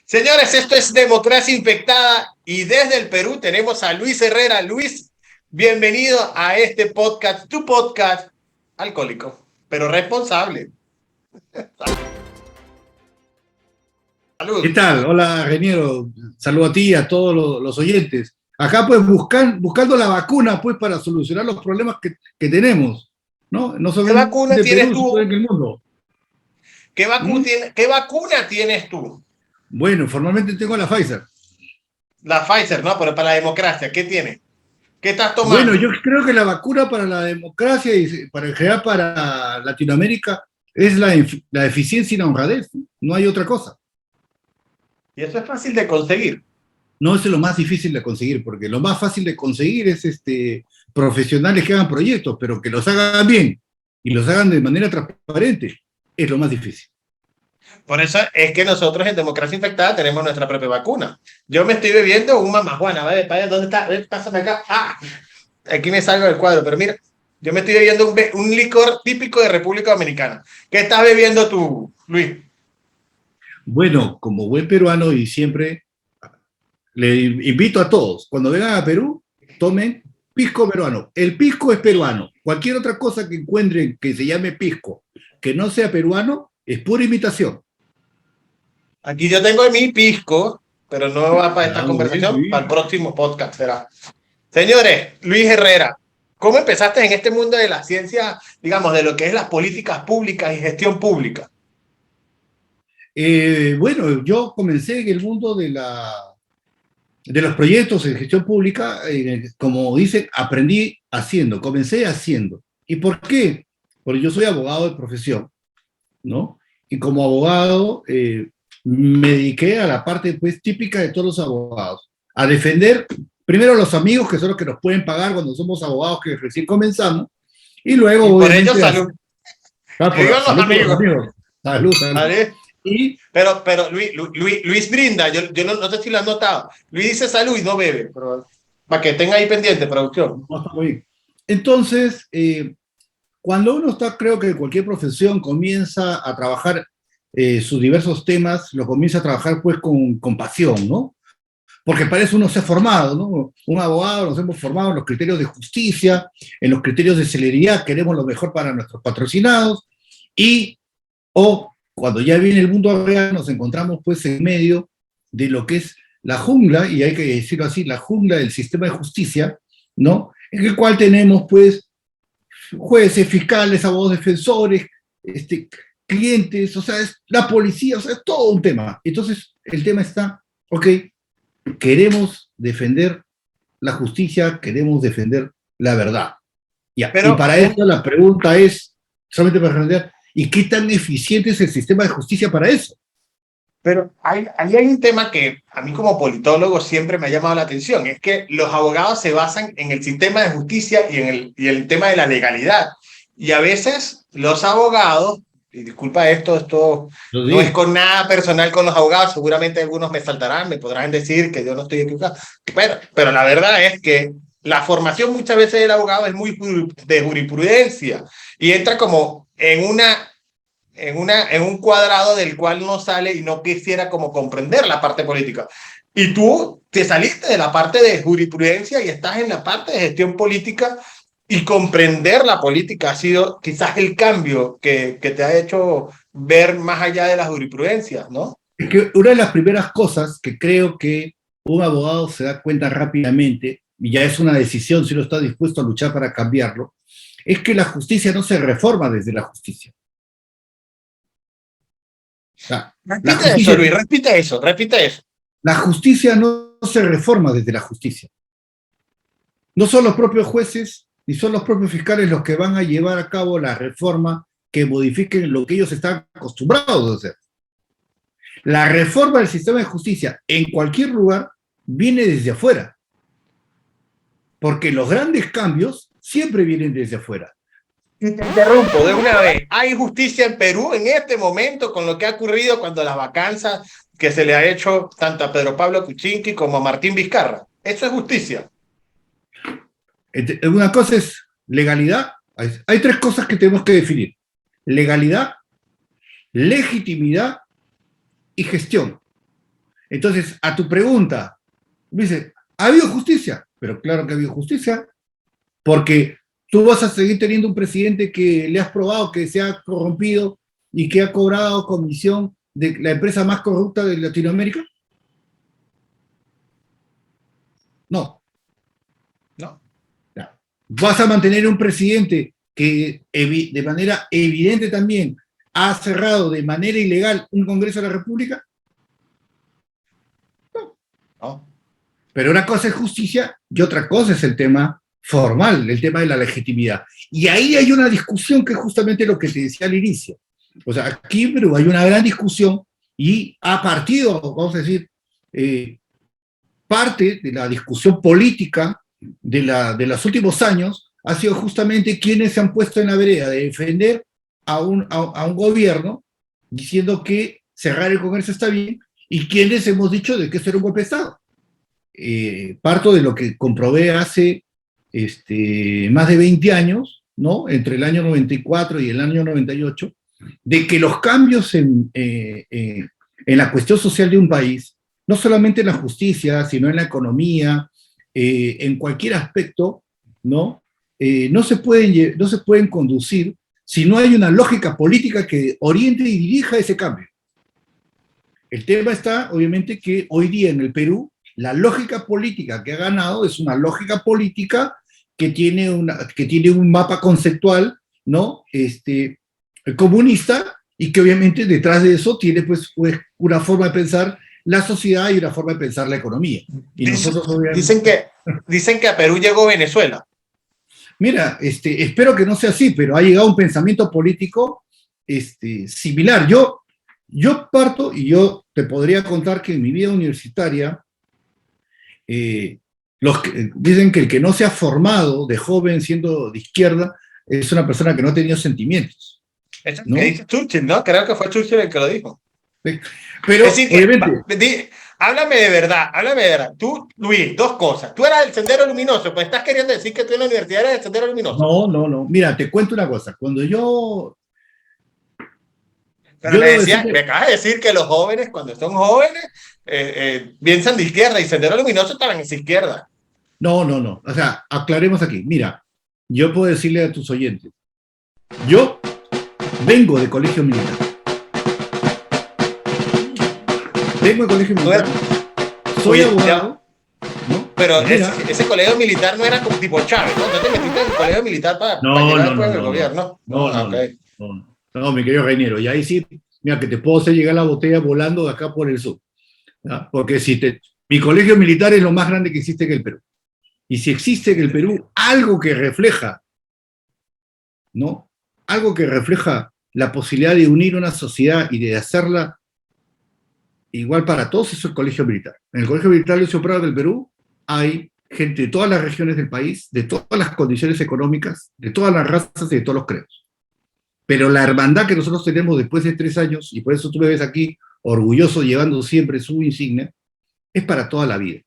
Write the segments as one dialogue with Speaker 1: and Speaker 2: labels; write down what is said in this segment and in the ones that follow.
Speaker 1: Señores, esto es Democracia Infectada y desde el Perú tenemos a Luis Herrera. Luis, bienvenido a este podcast, tu podcast alcohólico, pero responsable.
Speaker 2: ¿Qué
Speaker 1: Salud.
Speaker 2: tal? Hola, Reniero. Saludo a ti y a todos los oyentes. Acá, pues, buscando la vacuna, pues, para solucionar los problemas que tenemos, ¿no? No
Speaker 1: ¿Qué
Speaker 2: solamente
Speaker 1: vacuna
Speaker 2: en
Speaker 1: tienes
Speaker 2: Perú, sino
Speaker 1: tú?
Speaker 2: en el mundo. ¿Mm?
Speaker 1: ¿Qué vacuna tienes tú?
Speaker 2: Bueno, formalmente tengo la Pfizer.
Speaker 1: La Pfizer, ¿no? Pero para la democracia, ¿qué tiene? ¿Qué estás
Speaker 2: Bueno, yo
Speaker 1: tomando?
Speaker 2: creo que la vacuna para la democracia y para en general para Latinoamérica es la eficiencia y la honradez. No hay otra cosa.
Speaker 1: Y eso es fácil de conseguir.
Speaker 2: No es lo más difícil de conseguir, porque lo más fácil de conseguir es profesionales que hagan proyectos, pero que los hagan bien y los hagan de manera transparente, es lo más difícil.
Speaker 1: Por eso es que nosotros en Democracia Infectada tenemos nuestra propia vacuna. Yo me estoy bebiendo un mamajuana, ¿vale? ¿Dónde está? Pásame acá. Ah, aquí me salgo del cuadro, pero mira, yo me estoy bebiendo un licor típico de República Dominicana. ¿Qué estás bebiendo tú, Luis?
Speaker 2: Bueno, como buen peruano y siempre le invito a todos, cuando vengan a Perú, tomen pisco peruano. El pisco es peruano. Cualquier otra cosa que encuentren que se llame pisco, que no sea peruano, es pura imitación.
Speaker 1: Aquí yo tengo mi pisco, pero no va para esta
Speaker 2: Ah, muy bien, muy
Speaker 1: conversación, para el
Speaker 2: bien.
Speaker 1: próximo podcast será. Señores, Luis Herrera, ¿cómo empezaste en este mundo de la ciencia, digamos, de lo que es las políticas públicas y gestión pública?
Speaker 2: Bueno, yo comencé en el mundo de los proyectos en gestión pública, como dicen, aprendí haciendo, comencé haciendo. ¿Y por qué? Porque yo soy abogado de profesión, ¿no? Y como abogado me dediqué a la parte pues, típica de todos los abogados, a defender primero a los amigos, que son los que nos pueden pagar cuando somos abogados que recién comenzamos, y luego
Speaker 1: Y por ello,
Speaker 2: obviamente
Speaker 1: salud. Que
Speaker 2: por la
Speaker 1: vivan los
Speaker 2: salud por los
Speaker 1: amigos,
Speaker 2: amigos. Salud, salud.
Speaker 1: ¿vale?
Speaker 2: Y
Speaker 1: Pero Luis brinda, yo no sé si lo has notado. Luis dice salud y no bebe, pero para que tenga ahí pendiente, producción.
Speaker 2: no, está muy bien. Entonces, cuando uno está, creo que cualquier profesión comienza a trabajar sus diversos temas, lo comienza a trabajar pues con pasión, ¿no? Porque para eso uno se ha formado, ¿no? Un abogado nos hemos formado en los criterios de justicia, en los criterios de celeridad, queremos lo mejor para nuestros patrocinados, y o cuando ya viene el mundo real nos encontramos pues en medio de lo que es la jungla, y hay que decirlo así, la jungla del sistema de justicia, ¿no? En el cual tenemos pues jueces, fiscales, abogados defensores, clientes, o sea, es la policía, o sea, es todo un tema. Entonces, el tema está, ok, queremos defender la justicia, queremos defender la verdad. Ya. Y
Speaker 1: Pero,
Speaker 2: para eso la pregunta es, solamente para responder, ¿y qué tan eficiente es el sistema de justicia para eso?
Speaker 1: pero ahí hay un tema que a mí como politólogo siempre me ha llamado la atención, es que los abogados se basan en el sistema de justicia y el tema de la legalidad. Y a veces los abogados, y disculpa esto
Speaker 2: Lo
Speaker 1: no es
Speaker 2: digo.
Speaker 1: con nada personal con los abogados, seguramente algunos me saltarán, me podrán decir que yo no estoy equivocado, pero la verdad es que la formación muchas veces del abogado es muy de jurisprudencia y entra como en un cuadrado del cual no sale y no quisiera como comprender la parte política. Y tú te saliste de la parte de jurisprudencia y estás en la parte de gestión política y comprender la política ha sido quizás el cambio que te ha hecho ver más allá de la jurisprudencia, ¿no?
Speaker 2: Es que una de las primeras cosas que creo que un abogado se da cuenta rápidamente, y ya es una decisión si uno está dispuesto a luchar para cambiarlo, es que la justicia no se reforma desde la justicia. O sea,
Speaker 1: Repite eso, Luis, repite eso.
Speaker 2: la justicia no se reforma desde la justicia. No son los propios jueces ni son los propios fiscales los que van a llevar a cabo la reforma que modifiquen lo que ellos están acostumbrados a hacer. La reforma del sistema de justicia en cualquier lugar viene desde afuera, porque los grandes cambios siempre vienen desde afuera.
Speaker 1: Y te interrumpo de una vez. ¿Hay justicia en Perú en este momento con lo que ha ocurrido cuando las vacanzas que se le ha hecho tanto a Pedro Pablo Kuczynski como a Martín Vizcarra? Eso es justicia.
Speaker 2: Una cosa es legalidad. Hay tres cosas que tenemos que definir: legalidad, legitimidad y gestión. Entonces, a tu pregunta, me dice, ¿ha habido justicia? Pero claro que ha habido justicia, porque tú vas a seguir teniendo un presidente que le has probado que se ha corrompido y que ha cobrado comisión de la empresa más corrupta de Latinoamérica. No.
Speaker 1: No.
Speaker 2: ¿Vas a mantener un presidente que de manera evidente también ha cerrado de manera ilegal un Congreso de la República? No.
Speaker 1: No.
Speaker 2: Pero una cosa es justicia y otra cosa es el tema formal, el tema de la legitimidad. Y ahí hay una discusión que es justamente lo que te decía al inicio. O sea, aquí en Perú hay una gran discusión y ha partido, vamos a decir, parte de la discusión política de los últimos años ha sido justamente quienes se han puesto en la vereda de defender a un gobierno diciendo que cerrar el Congreso está bien y quienes hemos dicho de que esto era un golpe de Estado. Parto de lo que comprobé hace más de 20 años, ¿no? Entre el año 94 y el año 98, de que los cambios en la cuestión social de un país, no solamente en la justicia, sino en la economía, en cualquier aspecto, ¿no? No se pueden conducir si no hay una lógica política que oriente y dirija ese cambio. El tema está, obviamente, que hoy día en el Perú, la lógica política que ha ganado es una lógica política que tiene un mapa conceptual, ¿no? Comunista, y que obviamente detrás de eso tiene pues una forma de pensar la sociedad y una forma de pensar la economía. Y nosotros obviamente...
Speaker 1: Dicen que a Perú llegó Venezuela.
Speaker 2: Mira, espero que no sea así, pero ha llegado un pensamiento político similar. Yo parto, y yo te podría contar que en mi vida universitaria, dicen que el que no se ha formado de joven siendo de izquierda es una persona que no ha tenido sentimientos.
Speaker 1: Eso es lo que dice Churchill, ¿no? Creo que fue Churchill el que lo dijo.
Speaker 2: Pero,
Speaker 1: es decir, obviamente... Háblame de verdad, háblame de verdad. Tú, Luis, dos cosas. Tú eras el Sendero Luminoso, pues estás queriendo decir que tú en la universidad eras el Sendero Luminoso.
Speaker 2: No. Mira, te cuento una cosa. Cuando yo...
Speaker 1: Pero me acabas de decir que los jóvenes, cuando son jóvenes, piensan de izquierda y Sendero Luminoso estaban en esa izquierda.
Speaker 2: No. O sea, aclaremos aquí. Mira, yo puedo decirle a tus oyentes, yo vengo de colegio militar. Vengo de colegio militar. Soy abogado. ¿No?
Speaker 1: Pero ese colegio militar no era como tipo Chávez, ¿no? No te metiste en el colegio militar para llegar después del gobierno.
Speaker 2: No, mi querido Reynero, y ahí sí, mira, que te puedo hacer llegar la botella volando de acá por el sur. ¿Ya? Porque mi colegio militar es lo más grande que existe en el Perú. Y si existe en el Perú algo que refleja, ¿no? Algo que refleja la posibilidad de unir una sociedad y de hacerla igual para todos, es el colegio militar. En el colegio militar Lucio Prado del Perú hay gente de todas las regiones del país, de todas las condiciones económicas, de todas las razas y de todos los credos. Pero la hermandad que nosotros tenemos después de 3 años, y por eso tú me ves aquí orgulloso llevando siempre su insignia, es para toda la vida.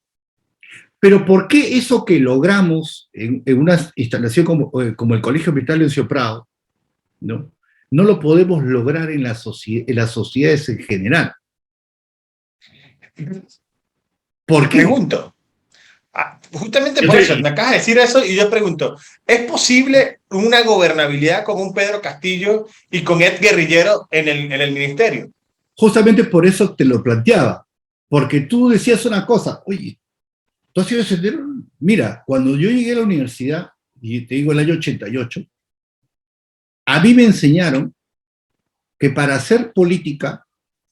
Speaker 2: Pero ¿por qué eso que logramos en una instalación como el Colegio Militar Leoncio Prado, no lo podemos lograr en las sociedades en general? ¿Por qué?
Speaker 1: Pregunto. Justamente por eso, me acabas de decir eso y yo pregunto, ¿es posible una gobernabilidad con un Pedro Castillo y con Ed Guerrillero en el ministerio?
Speaker 2: Justamente por eso te lo planteaba, porque tú decías una cosa, oye, ¿tú has sido sendero? Mira, cuando yo llegué a la universidad, y te digo el año 88, a mí me enseñaron que para hacer política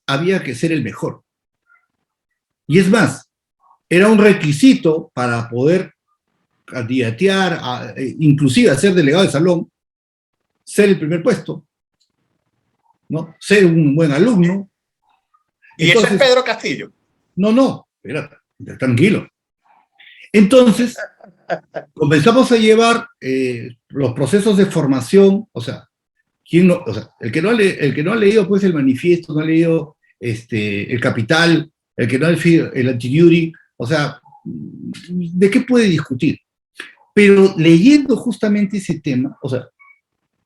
Speaker 2: había que ser el mejor. Y es más, era un requisito para poder candidatear, inclusive a ser delegado de salón, ser el primer puesto, ¿no? Ser un buen alumno.
Speaker 1: ¿Y entonces, eso es Pedro Castillo?
Speaker 2: No, espérate, tranquilo. Entonces, comenzamos a llevar los procesos de formación, o sea, el que no ha leído pues el manifiesto, no ha leído el Capital, el que no ha leído el Anti-Duty, o sea, ¿de qué puede discutir? Pero leyendo justamente ese tema, o sea,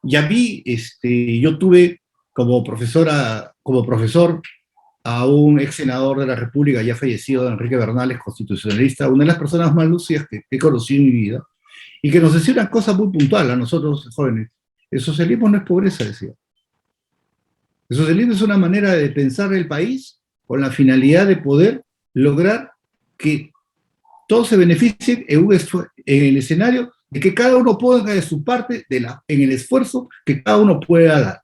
Speaker 2: ya vi, yo tuve como profesor a un ex senador de la República ya fallecido, Enrique Bernales, constitucionalista, una de las personas más lúcidas que he conocido en mi vida, y que nos decía una cosa muy puntual a nosotros jóvenes: el socialismo no es pobreza, decía. El socialismo es una manera de pensar el país con la finalidad de poder lograr que todos se beneficien en el escenario de que cada uno ponga de su parte en el esfuerzo que cada uno pueda dar,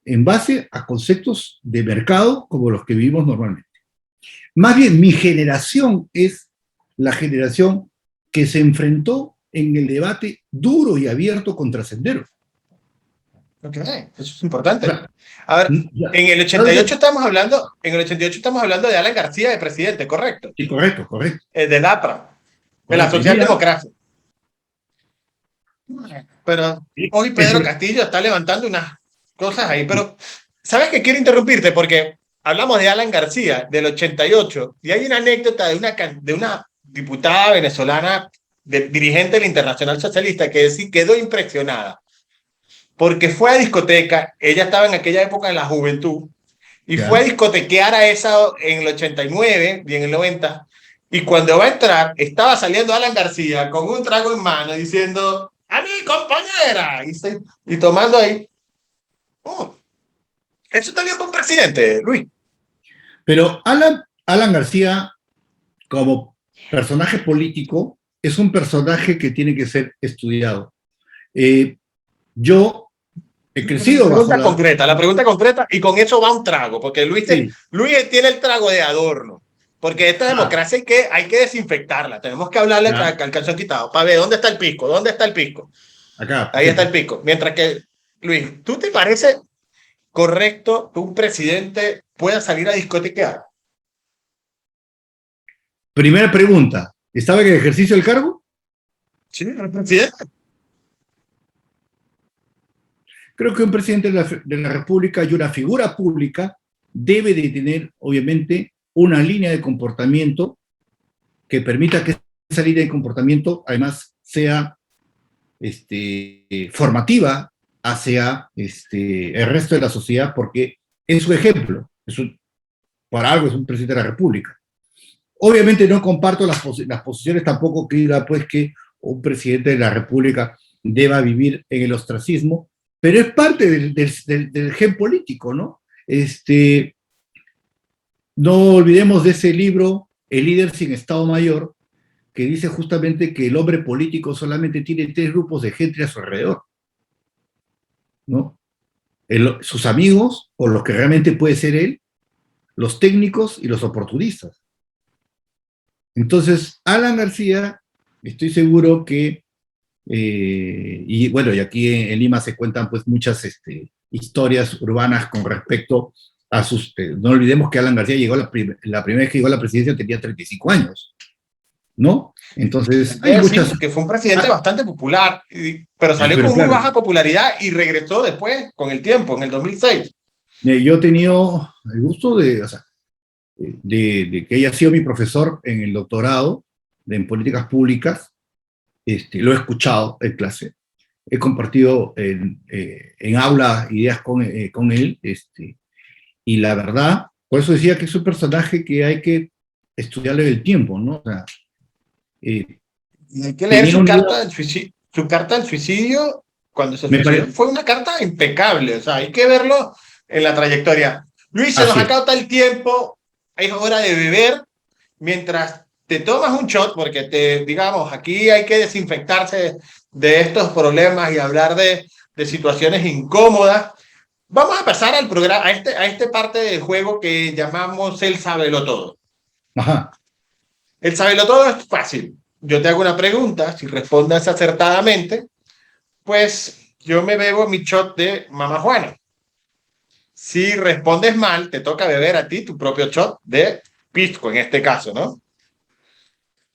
Speaker 2: en base a conceptos de mercado como los que vivimos normalmente. Más bien, mi generación es la generación que se enfrentó en el debate duro y abierto contra Sendero.
Speaker 1: Ok, eso es importante.
Speaker 2: O sea,
Speaker 1: A ver,
Speaker 2: ya,
Speaker 1: en el 88 estamos hablando, en el 88 estamos hablando de Alan García de presidente, ¿correcto?
Speaker 2: sí, correcto, correcto.
Speaker 1: De APRA, de la
Speaker 2: Correcto. Y mira,
Speaker 1: socialdemocracia. Pero hoy Pedro
Speaker 2: el-
Speaker 1: Castillo está levantando unas cosas ahí, pero ¿sabes que quiero interrumpirte? Porque hablamos de Alan García del 88 y hay una anécdota de una diputada venezolana, dirigente del Internacional Socialista, que sí quedó impresionada porque fue a discoteca, ella estaba en aquella época en la juventud, y fue a
Speaker 2: ya.
Speaker 1: discotequear a esa en el 89 y en el 90, y cuando va a entrar, estaba saliendo Alan García con un trago en mano diciendo, a mi compañera, y tomando ahí. Oh, eso está bien para un presidente, Luis.
Speaker 2: Pero Alan García, como personaje político, es un personaje que tiene que ser estudiado. Yo he crecido bajo
Speaker 1: La pregunta concreta, y con eso va un trago, porque
Speaker 2: Sí.
Speaker 1: Luis tiene el trago de adorno, porque esta
Speaker 2: Ah,
Speaker 1: democracia hay que desinfectarla, tenemos que hablarle
Speaker 2: ya,
Speaker 1: al calzón quitado, para ver dónde está el pisco, dónde está el pisco.
Speaker 2: acá,
Speaker 1: Ahí está el
Speaker 2: perfecto.
Speaker 1: pico. Mientras que, Luis, ¿tú te parece correcto que un presidente pueda salir a discotequear?
Speaker 2: Primera pregunta, ¿estaba en el ejercicio del cargo?
Speaker 1: Sí, el presidente.
Speaker 2: Creo que un presidente de la República y una figura pública debe de tener, obviamente, una línea de comportamiento que permita que esa línea de comportamiento, además, sea formativa hacia el resto de la sociedad, porque es su ejemplo. Para algo es un presidente de la República. Obviamente no comparto las posiciones tampoco que diga pues que un presidente de la República deba vivir en el ostracismo, pero es parte del gen político, ¿no? No olvidemos de ese libro, El líder sin Estado Mayor, que dice justamente que el hombre político solamente tiene tres grupos de gente a su alrededor, ¿no? Sus amigos, o los que realmente puede ser él, los técnicos y los oportunistas. Entonces, Alan García, estoy seguro que, y bueno, y aquí en Lima se cuentan pues muchas historias urbanas con respecto a sus, no olvidemos que Alan García llegó la primera vez que llegó a la presidencia tenía 35 años, ¿no? Entonces, hay
Speaker 1: Sí,
Speaker 2: muchas...
Speaker 1: que fue un presidente bastante popular, pero salió
Speaker 2: Pero
Speaker 1: con muy
Speaker 2: claro,
Speaker 1: baja popularidad y regresó después, con el tiempo, en el 2006.
Speaker 2: yo he tenido el gusto de, o sea, de que haya sido mi profesor en el doctorado en políticas públicas. Lo he escuchado en clase, he compartido en aula ideas con él, y la verdad, por eso decía que es un personaje que hay que estudiarle el tiempo, ¿no? O sea, eh,
Speaker 1: Y hay que leer
Speaker 2: tenía
Speaker 1: su
Speaker 2: un
Speaker 1: carta
Speaker 2: libro,
Speaker 1: del suicidio, su carta del suicidio cuando se
Speaker 2: me
Speaker 1: suicidó.
Speaker 2: parece,
Speaker 1: Fue una carta impecable, o sea, hay que verlo en la trayectoria. Luis, se nos
Speaker 2: así es.
Speaker 1: acaba el tiempo, es hora de beber. Mientras te tomas un shot, porque digamos, aquí hay que desinfectarse de estos problemas y hablar de situaciones incómodas. Vamos a pasar al programa, a este parte del juego que llamamos el Sabelo Todo.
Speaker 2: Ajá,
Speaker 1: El Sabelo Todo es fácil. Yo te hago una pregunta, si respondes acertadamente, pues yo me bebo mi shot de Mamá Juana. Si respondes mal, te toca beber a ti tu propio shot de pisco, en este caso, ¿no?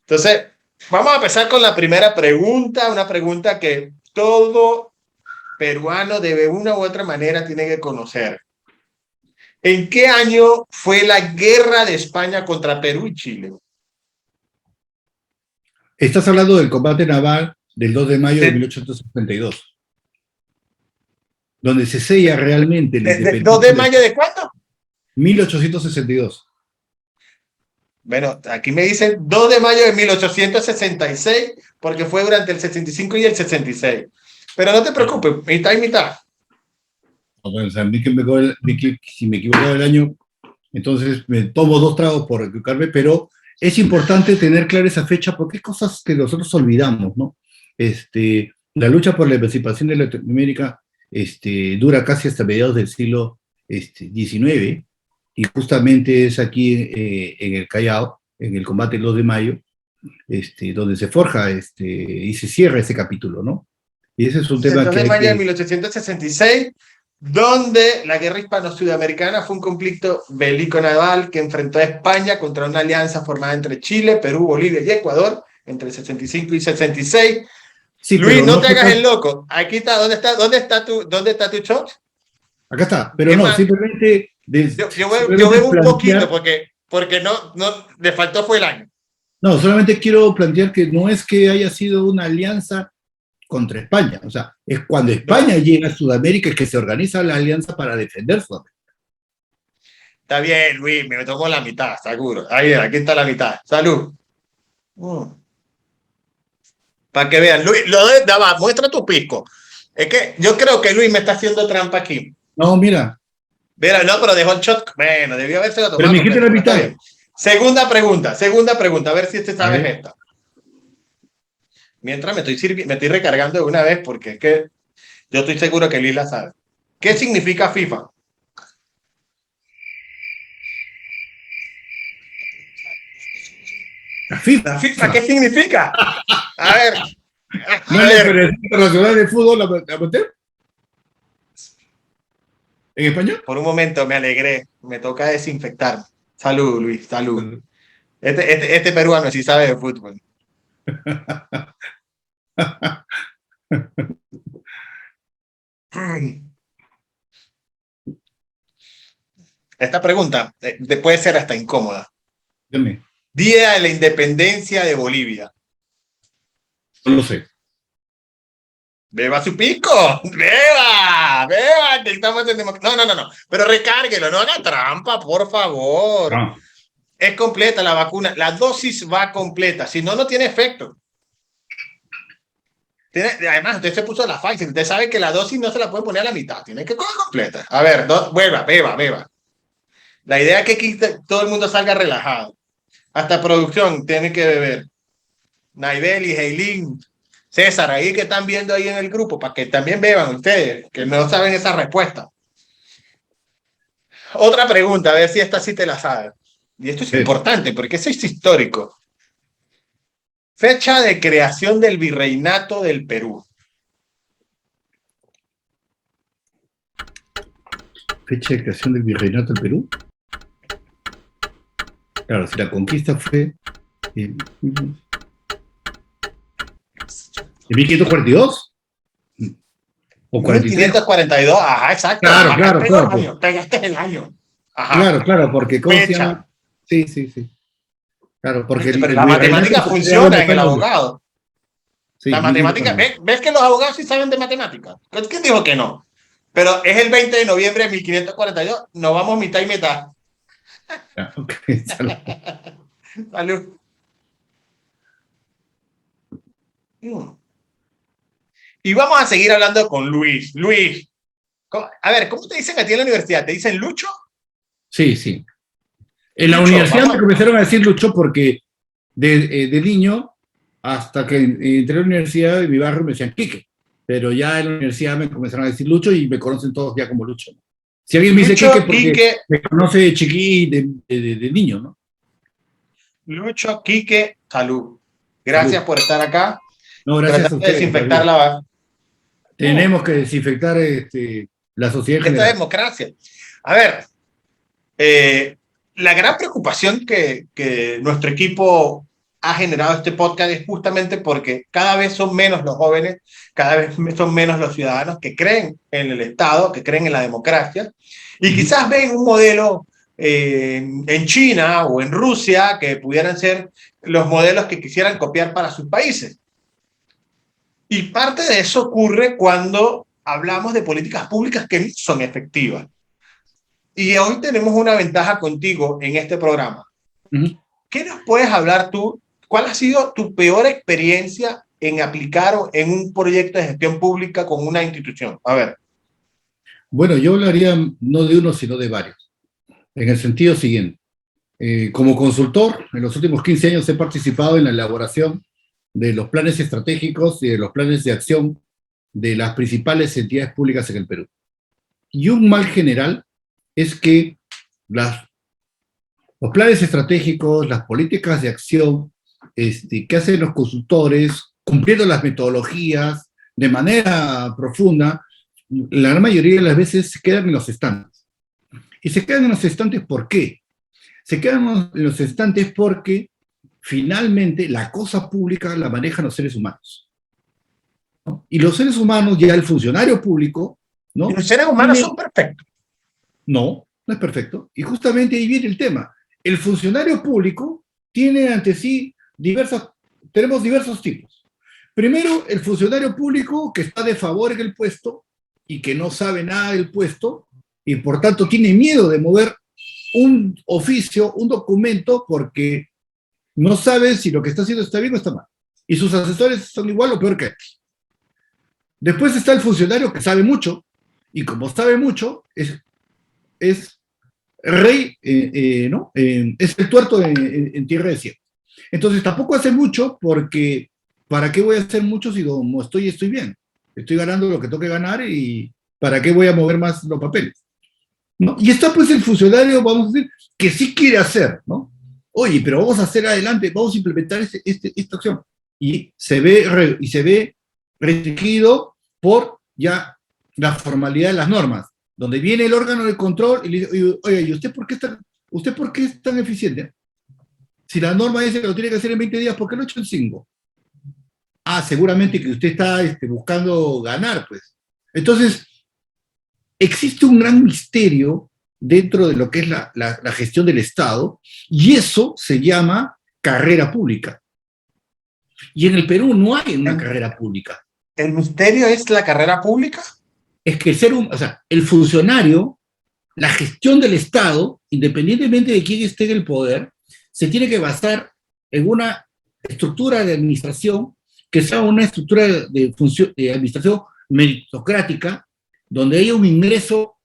Speaker 1: Entonces, vamos a empezar con la primera pregunta, una pregunta que todo peruano de una u otra manera tiene que conocer. ¿En qué año fue la guerra de España contra Perú y Chile?
Speaker 2: estás hablando del combate naval del 2 de mayo de
Speaker 1: ¿De,
Speaker 2: 1852, donde se sella realmente la
Speaker 1: de 2 de
Speaker 2: independencia de
Speaker 1: mayo de cuándo?
Speaker 2: 1862.
Speaker 1: Bueno, aquí me dicen 2 de mayo de 1866, porque fue durante el 65 y el 66. Pero no te preocupes, mitad y mitad.
Speaker 2: O sea, a mí que si me equivoco del año, entonces me tomo 2 tragos por equivocarme, pero es importante tener clara esa fecha porque hay cosas que nosotros olvidamos, ¿no? La lucha por la emancipación de Latinoamérica dura casi hasta mediados del siglo XIX, y justamente es aquí en el Callao, en el combate del 2 de mayo, donde se forja y se cierra ese capítulo, ¿no? Y ese es un
Speaker 1: El
Speaker 2: tema
Speaker 1: 2
Speaker 2: que
Speaker 1: de
Speaker 2: hay
Speaker 1: mayo de
Speaker 2: que...
Speaker 1: 1866, donde la guerra hispano-sudamericana fue un conflicto bélico naval que enfrentó a España contra una alianza formada entre Chile, Perú, Bolivia y Ecuador entre el 65 y 66.
Speaker 2: Sí,
Speaker 1: Luis,
Speaker 2: pero
Speaker 1: no
Speaker 2: no
Speaker 1: te
Speaker 2: fue
Speaker 1: hagas
Speaker 2: tan...
Speaker 1: el loco. Aquí está, ¿dónde está tu shot?
Speaker 2: Acá está, pero
Speaker 1: Es
Speaker 2: no,
Speaker 1: más,
Speaker 2: simplemente,
Speaker 1: yo
Speaker 2: simplemente
Speaker 1: veo un poquito
Speaker 2: plantear,
Speaker 1: porque no, le faltó fue el año.
Speaker 2: no, solamente quiero plantear que no es que haya sido una alianza contra España, o sea, es cuando España
Speaker 1: No,
Speaker 2: llega a Sudamérica es que se organiza la alianza para defender Sudamérica.
Speaker 1: está bien, Luis, me tomo la mitad, seguro. Ahí, aquí está la mitad. Salud. Mm. Para que vean, Luis, muestra tu pisco. Es que yo creo que Luis me está haciendo trampa aquí.
Speaker 2: No, mira,
Speaker 1: Mira, no, pero dejó el shot. Bueno, debió haberse lo
Speaker 2: pero
Speaker 1: tomado
Speaker 2: me dijiste
Speaker 1: completo,
Speaker 2: la
Speaker 1: pero está
Speaker 2: mitad.
Speaker 1: bien. Segunda pregunta, a ver si este
Speaker 2: A
Speaker 1: sabes
Speaker 2: ver,
Speaker 1: esta. Mientras me estoy recargando de una vez porque es que yo estoy seguro que Luis la sabe. ¿Qué significa FIFA?
Speaker 2: la
Speaker 1: ¿La FIFA
Speaker 2: FIFA,
Speaker 1: qué significa? A ver,
Speaker 2: ¿no
Speaker 1: a
Speaker 2: es la
Speaker 1: ver.
Speaker 2: Federación Internacional de Fútbol Amateur? ¿En español?
Speaker 1: Por un momento me alegré. Me toca desinfectar. Salud, Luis, salud. Este peruano sí sabe de fútbol. Esta pregunta puede ser hasta incómoda.
Speaker 2: Dime,
Speaker 1: Día de la Independencia de Bolivia.
Speaker 2: no lo sé.
Speaker 1: Beba su pico, beba, que estamos en democracia. No, pero recárguelo, no haga trampa, por favor.
Speaker 2: Ah,
Speaker 1: Es completa la vacuna, la dosis va completa, si no, no tiene efecto. Además, usted se puso la Pfizer, usted sabe que la dosis no se la puede poner a la mitad, tiene que coger completa. A ver, beba. La idea es que aquí todo el mundo salga relajado. Hasta producción tiene que beber. Naibel y Heilin, César, ahí que están viendo ahí en el grupo, para que también beban ustedes, que no saben esa respuesta. Otra pregunta, a ver si esta sí te la sabes. Y esto es importante, porque eso es histórico. Fecha de creación del Virreinato del Perú.
Speaker 2: fecha de creación del Virreinato del Perú. Claro, si la conquista fue en 1542 o 43.
Speaker 1: 1542, ajá, exacto.
Speaker 2: Claro,
Speaker 1: Pegaste el año. Ajá,
Speaker 2: claro, porque ¿cómo se llama?
Speaker 1: fecha.
Speaker 2: Sí, claro, porque
Speaker 1: ¿Viste? Pero
Speaker 2: el
Speaker 1: la
Speaker 2: virreinato
Speaker 1: matemática
Speaker 2: se creó en
Speaker 1: funciona
Speaker 2: los
Speaker 1: en el
Speaker 2: años,
Speaker 1: abogado.
Speaker 2: sí,
Speaker 1: La matemática,
Speaker 2: 1542.
Speaker 1: ¿ves que los abogados sí saben de matemáticas? ¿Quién dijo que no? Pero es el 20 de noviembre de 1542, nos vamos mitad y mitad.
Speaker 2: Ah, ok, salud.
Speaker 1: Salud. Y vamos a seguir hablando con Luis. Luis, a ver, ¿cómo te dicen a ti en la universidad? ¿Te dicen Lucho?
Speaker 2: Sí. En la
Speaker 1: Lucho,
Speaker 2: universidad me
Speaker 1: vamos.
Speaker 2: comenzaron a decir Lucho porque de niño hasta que entré a la universidad de mi barrio me decían Quique, pero ya en la universidad me comenzaron a decir Lucho y me conocen todos ya como Lucho. Si alguien me dice Quique
Speaker 1: Lucho,
Speaker 2: porque
Speaker 1: Quique,
Speaker 2: me conoce de chiqui, de niño, ¿no?
Speaker 1: Lucho, Quique, salud. Gracias
Speaker 2: Salud.
Speaker 1: por estar acá.
Speaker 2: No, gracias a
Speaker 1: Tratando de
Speaker 2: ustedes, más
Speaker 1: desinfectar
Speaker 2: bien.
Speaker 1: la...
Speaker 2: Tenemos que desinfectar la sociedad en
Speaker 1: Esta
Speaker 2: general.
Speaker 1: democracia. A ver, eh, la gran preocupación que nuestro equipo ha generado este podcast es justamente porque cada vez son menos los jóvenes, cada vez son menos los ciudadanos que creen en el Estado, que creen en la democracia, y quizás ven un modelo en China o en Rusia que pudieran ser los modelos que quisieran copiar para sus países. Y parte de eso ocurre cuando hablamos de políticas públicas que no son efectivas. Y hoy tenemos una ventaja contigo en este programa.
Speaker 2: Ujú.
Speaker 1: ¿Qué nos puedes hablar tú? ¿Cuál ha sido tu peor experiencia en aplicar en un proyecto de gestión pública con una institución? A ver.
Speaker 2: Bueno, yo hablaría no de uno, sino de varios, en el sentido siguiente. Como consultor, en los últimos 15 años he participado en la elaboración de los planes estratégicos y de los planes de acción de las principales entidades públicas en el Perú. Y un mal general es que los planes estratégicos, las políticas de acción que hacen los consultores, cumpliendo las metodologías de manera profunda, la gran mayoría de las veces se quedan en los estantes. Y se quedan en los estantes, ¿por qué? Se quedan en los estantes porque finalmente la cosa pública la manejan los seres humanos, ¿no? Y los seres humanos, ya el funcionario público,
Speaker 1: Y
Speaker 2: ¿no?
Speaker 1: los seres humanos son perfectos.
Speaker 2: No, no es perfecto. Y justamente ahí viene el tema. El funcionario público tiene ante sí tenemos diversos tipos. Primero, el funcionario público que está de favor en el puesto y que no sabe nada del puesto y por tanto tiene miedo de mover un oficio, un documento, porque no sabe si lo que está haciendo está bien o está mal. Y sus asesores son igual o peor que él. Después está el funcionario que sabe mucho, y como sabe mucho, es rey, ¿no? Es el tuerto en tierra de cielo. Entonces tampoco hace mucho porque ¿para qué voy a hacer mucho si como estoy bien? Estoy ganando lo que tengo que ganar y ¿para qué voy a mover más los papeles? ¿No? Y está pues el funcionario, vamos a decir, que sí quiere hacer, ¿no? Oye, pero vamos a hacer adelante, vamos a implementar esta acción. Y se ve restringido por ya la formalidad de las normas, donde viene el órgano de control y le dice, oye, ¿y usted por qué es tan eficiente? Si la norma dice que lo tiene que hacer en 20 días, ¿por qué lo ha hecho en 5? Ah, seguramente que usted está buscando ganar, pues. Entonces, existe un gran misterio dentro de lo que es la gestión del Estado, y eso se llama carrera pública. Y en el Perú no hay una carrera pública.
Speaker 1: ¿El misterio es la carrera pública?
Speaker 2: Es que o sea, el funcionario, la gestión del Estado, independientemente de quién esté en el poder, se tiene que basar en una estructura de administración que sea una estructura de administración meritocrática, donde haya un ingreso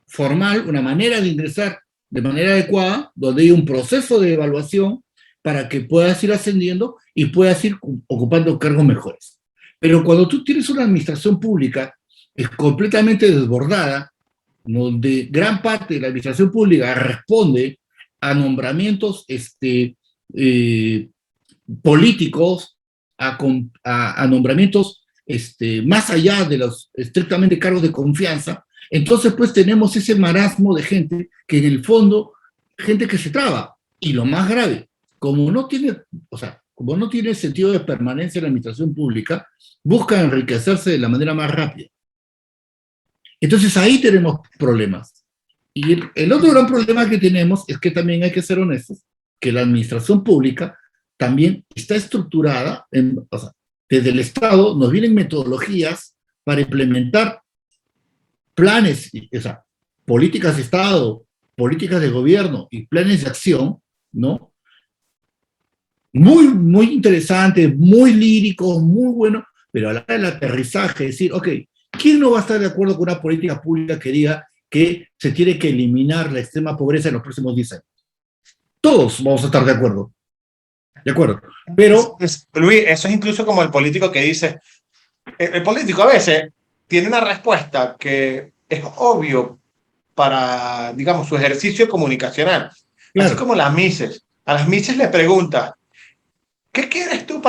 Speaker 2: formal, una manera de ingresar de manera adecuada, donde haya un proceso de evaluación para que puedas ir ascendiendo y puedas ir ocupando cargos mejores. Pero cuando tú tienes una administración pública es completamente desbordada, donde gran parte de la administración pública responde a nombramientos políticos, a nombramientos más allá de los estrictamente cargos de confianza, entonces pues tenemos ese marasmo de gente que en el fondo, gente que se traba. Y lo más grave, como no tiene sentido de permanencia en la administración pública, busca enriquecerse de la manera más rápida. Entonces ahí tenemos problemas. Y el otro gran problema que tenemos es que también hay que ser honestos, que la administración pública también está estructurada, o sea, desde el Estado nos vienen metodologías para implementar planes, o sea, políticas de Estado, políticas de gobierno y planes de acción, ¿no? Muy, muy interesantes, muy líricos, muy buenos, pero a la hora del aterrizaje, decir, ok, ¿quién no va a estar de acuerdo con una política pública que diga que se tiene que eliminar la extrema pobreza en los próximos 10 años? Todos vamos a estar de acuerdo. De acuerdo. Pero.
Speaker 1: Luis, eso es incluso como el político que dice, el político a veces tiene una respuesta que es obvio para, digamos, su ejercicio comunicacional.
Speaker 2: Claro.
Speaker 1: Así como las mises. A las mises le pregunta, ¿qué quieres tú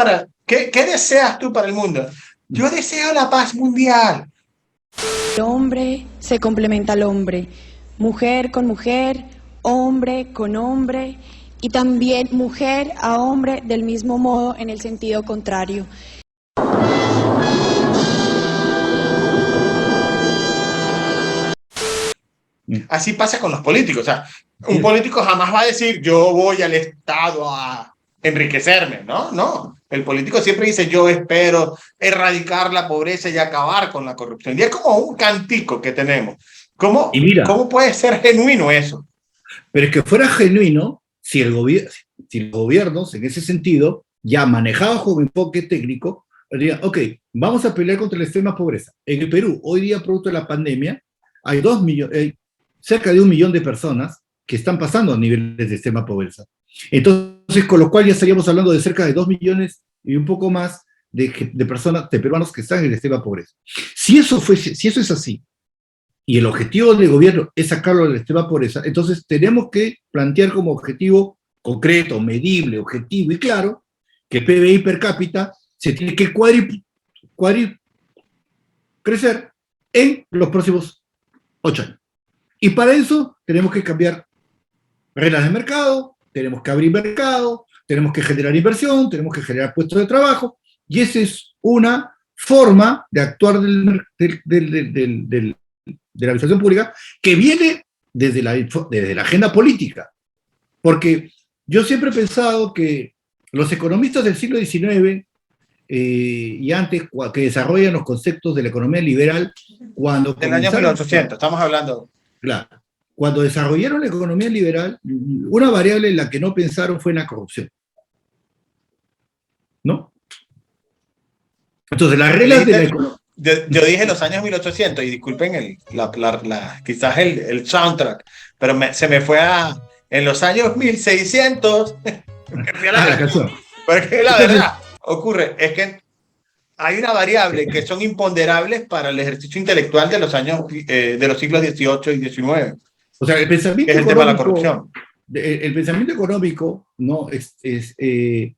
Speaker 1: qué deseas tú para el mundo? Yo deseo la paz mundial.
Speaker 3: El hombre se complementa al hombre, mujer con mujer, hombre con hombre y también mujer a hombre del mismo modo en el sentido contrario.
Speaker 1: Así pasa con los políticos. O sea, un político jamás va a decir yo voy al Estado a enriquecerme, ¿no? No. El político siempre dice yo espero erradicar la pobreza y acabar con la corrupción. Y es como un cantico que tenemos.
Speaker 2: Y mira,
Speaker 1: ¿Cómo puede ser genuino eso?
Speaker 2: pero es que fuera genuino si los gobiernos, en ese sentido, ya manejados con enfoque técnico, dirían, ok, vamos a pelear contra la extrema pobreza. En el Perú, hoy día, producto de la pandemia, hay cerca de 1 millón de personas que están pasando a niveles de extrema pobreza. Entonces, con lo cual ya estaríamos hablando de cerca de 2 millones y un poco más de personas, de peruanos que están en la extrema pobreza. Si eso es así, y el objetivo del gobierno es sacarlo de la extrema pobreza, entonces tenemos que plantear como objetivo concreto, medible, objetivo y claro, que el PBI per cápita se tiene que crecer en los próximos 8 años. Y para eso tenemos que cambiar reglas de mercado, tenemos que abrir mercado, tenemos que generar inversión, tenemos que generar puestos de trabajo, y esa es una forma de actuar de la administración pública que viene desde la agenda política. Porque yo siempre he pensado que los economistas del siglo XIX y antes, que desarrollan los conceptos de la economía liberal, cuando
Speaker 1: Del año 1800, estamos hablando.
Speaker 2: Claro. Cuando desarrollaron la economía liberal, una variable en la que no pensaron fue en la corrupción. ¿No? Entonces, las reglas de la economía...
Speaker 1: Yo dije los años 1800, y disculpen quizás el soundtrack, pero se me fue en los años 1600.
Speaker 2: la canción.
Speaker 1: Porque la verdad ocurre, es que hay una variable que son imponderables para el ejercicio intelectual de los años, de los siglos XVIII y XIX.
Speaker 2: O sea, el pensamiento
Speaker 1: es el tema de la corrupción.
Speaker 2: El pensamiento económico, ¿no? De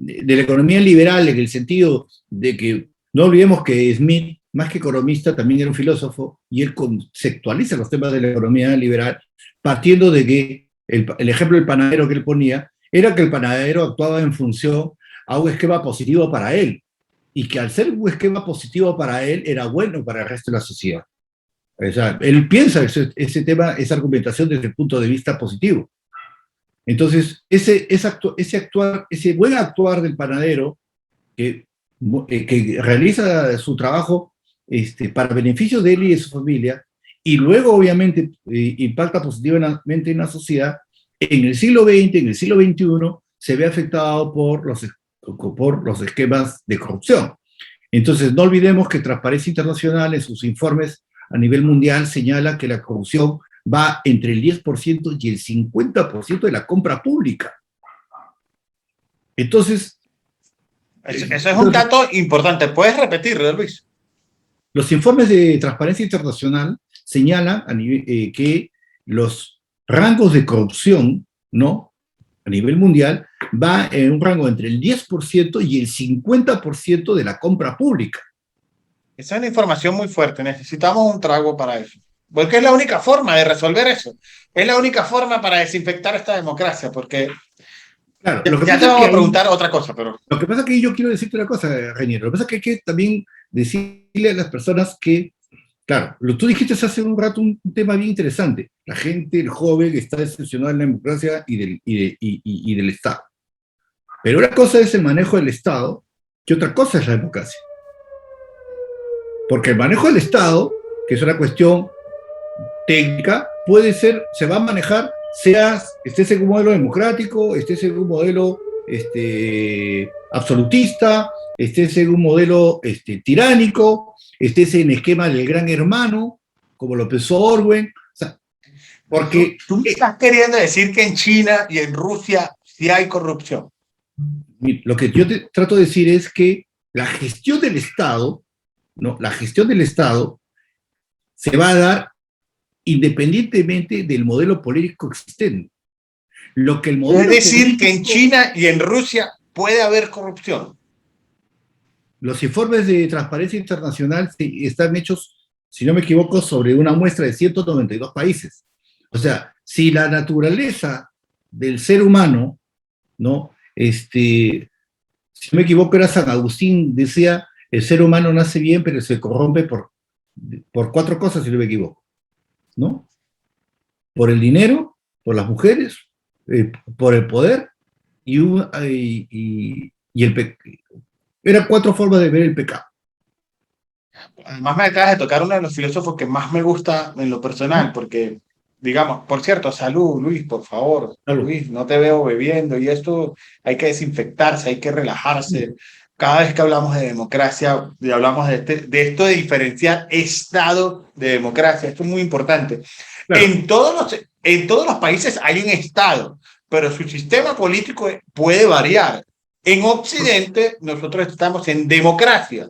Speaker 2: la economía liberal, en el sentido de que no olvidemos que Smith, más que economista, también era un filósofo, y él conceptualiza los temas de la economía liberal, partiendo de que el ejemplo del panadero que él ponía era que el panadero actuaba en función a un esquema positivo para él, y que al ser un esquema positivo para él, era bueno para el resto de la sociedad. O sea, él piensa ese tema, esa argumentación desde el punto de vista positivo. Entonces, ese buen actuar del panadero, que realiza su trabajo para beneficio de él y de su familia, y luego obviamente impacta positivamente en la sociedad, en el siglo XX, en el siglo XXI, se ve afectado por los esquemas de corrupción. Entonces, no olvidemos que Transparencia Internacional en sus informes a nivel mundial señala que la corrupción va entre el 10% y el 50% de la compra pública. Entonces...
Speaker 1: Eso es un dato importante. ¿Puedes repetirlo, Luis?
Speaker 2: Los informes de Transparencia Internacional señalan que los rangos de corrupción, ¿no?, a nivel mundial, va en un rango entre el 10% y el 50% de la compra pública.
Speaker 1: Esa es una información muy fuerte. Necesitamos un trago para eso. Porque es la única forma de resolver eso. Es la única forma para desinfectar esta democracia, porque...
Speaker 2: Claro,
Speaker 1: ya te vamos a preguntar otra cosa, pero...
Speaker 2: Lo que pasa es que yo quiero decirte una cosa, Reinier. Lo que pasa es que hay que también decirle a las personas que, claro, tú dijiste hace un rato un tema bien interesante. La gente, el joven, está decepcionado en la democracia y del Estado. Pero una cosa es el manejo del Estado y otra cosa es la democracia. Porque el manejo del Estado, que es una cuestión técnica, se va a manejar, estés en un modelo democrático, estés en un modelo absolutista, estés en un modelo tiránico, estés en esquema del gran hermano, como lo pensó Orwell. O sea, porque...
Speaker 1: ¿Tú me estás queriendo decir que en China y en Rusia sí hay corrupción?
Speaker 2: Lo que yo te trato de decir es que la gestión del Estado, ¿no?, la gestión del Estado se va a dar independientemente del modelo político existente.
Speaker 1: Es decir, que en China y en Rusia puede haber corrupción.
Speaker 2: Los informes de Transparencia Internacional están hechos, si no me equivoco, sobre una muestra de 192 países. O sea, si la naturaleza del ser humano, ¿no?, si no me equivoco, era San Agustín, decía, el ser humano nace bien, pero se corrompe por 4 cosas, si no me equivoco, ¿no? Por el dinero, por las mujeres, por el poder y el pecado. Eran 4 formas de ver el pecado.
Speaker 1: Además me acabas de tocar uno de los filósofos que más me gusta en lo personal, porque, digamos, por cierto, salud, Luis, por favor,
Speaker 2: Claro.
Speaker 1: Luis, no te veo bebiendo y esto hay que desinfectarse, hay que relajarse. Cada vez que hablamos de democracia y hablamos de esto de diferenciar Estado de democracia, esto es muy importante.
Speaker 2: Claro.
Speaker 1: En todos los países hay un Estado, pero su sistema político puede variar. En Occidente, nosotros estamos en democracia.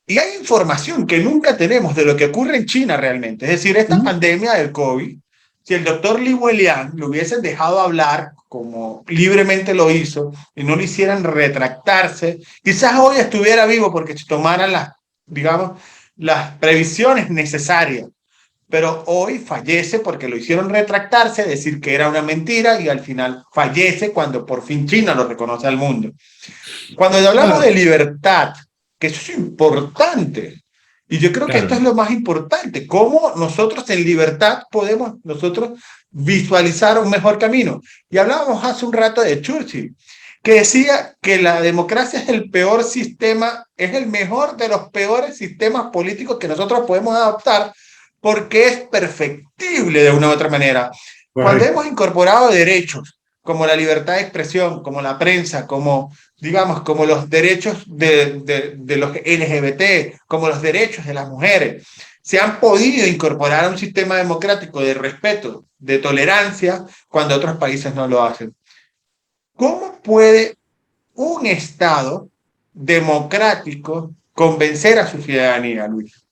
Speaker 1: Y hay información que nunca tenemos de lo que ocurre en China realmente. Es decir, esta
Speaker 2: Ujú.
Speaker 1: pandemia del COVID, si el doctor Li Wenliang lo hubiesen dejado hablar como libremente lo hizo y no le hicieran retractarse, quizás hoy estuviera vivo porque se tomaran las, digamos, las previsiones necesarias. Pero hoy fallece porque lo hicieron retractarse, decir que era una mentira y al final fallece cuando por fin China lo reconoce al mundo. Cuando hablamos
Speaker 2: Claro,
Speaker 1: de libertad, que eso es importante, y yo creo que esto es
Speaker 2: claro.
Speaker 1: lo más importante, cómo nosotros en libertad podemos nosotros visualizar un mejor camino. Y hablábamos hace un rato de Churchill, que decía que la democracia es el peor sistema, es el mejor de los peores sistemas políticos que nosotros podemos adoptar porque es perfectible de una u otra manera. Cuando
Speaker 2: Correcto.
Speaker 1: hemos incorporado derechos como la libertad de expresión, como la prensa, como, digamos, como los derechos de los LGBT, como los derechos de las mujeres, se han podido incorporar a un sistema democrático de respeto, de tolerancia, cuando otros países no lo hacen. ¿Cómo puede un Estado democrático convencer a su ciudadanía, Luis?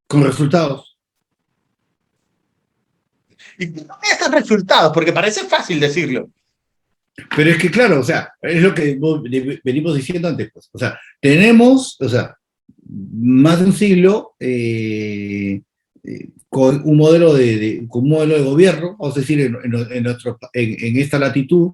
Speaker 2: Con resultados.
Speaker 1: Y estos resultados, porque parece fácil decirlo.
Speaker 2: Pero es que, claro, o sea, es lo que venimos diciendo antes, pues. O sea, tenemos, o sea, más de un siglo con un modelo con un modelo de gobierno, vamos a decir, en esta latitud,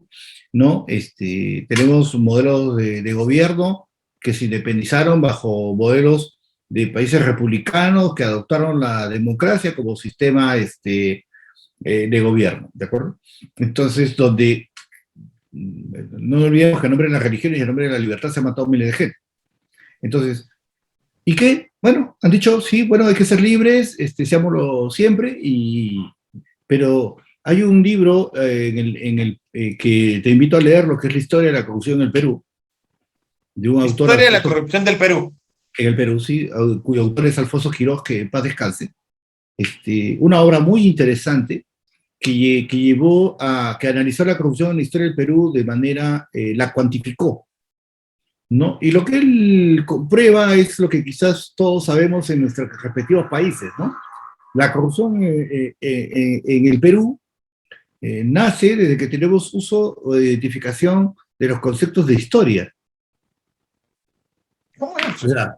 Speaker 2: ¿no? Tenemos modelos de gobierno que se independizaron bajo modelos de países republicanos que adoptaron la democracia como sistema de gobierno, ¿de acuerdo? Entonces, donde no olvidemos que en nombre de las religiones y en nombre de la libertad se han matado miles de gente. Entonces, ¿y qué? Bueno, han dicho, sí, bueno, hay que ser libres, seámoslo siempre, pero hay un libro que te invito a leer, lo que es la historia de la corrupción en el Perú, de un autor,
Speaker 1: Historia de la corrupción del Perú.
Speaker 2: en el Perú, sí, cuyo autor es Alfonso Quirós, que en paz descanse. Una obra muy interesante que llevó que analizó la corrupción en la historia del Perú de manera, la cuantificó, ¿no? Y lo que él comprueba es lo que quizás todos sabemos en nuestros respectivos países, ¿no? La corrupción en el Perú nace desde que tenemos uso o identificación de los conceptos de historia.
Speaker 1: ¿Cómo es
Speaker 2: O
Speaker 1: eso?
Speaker 2: sea,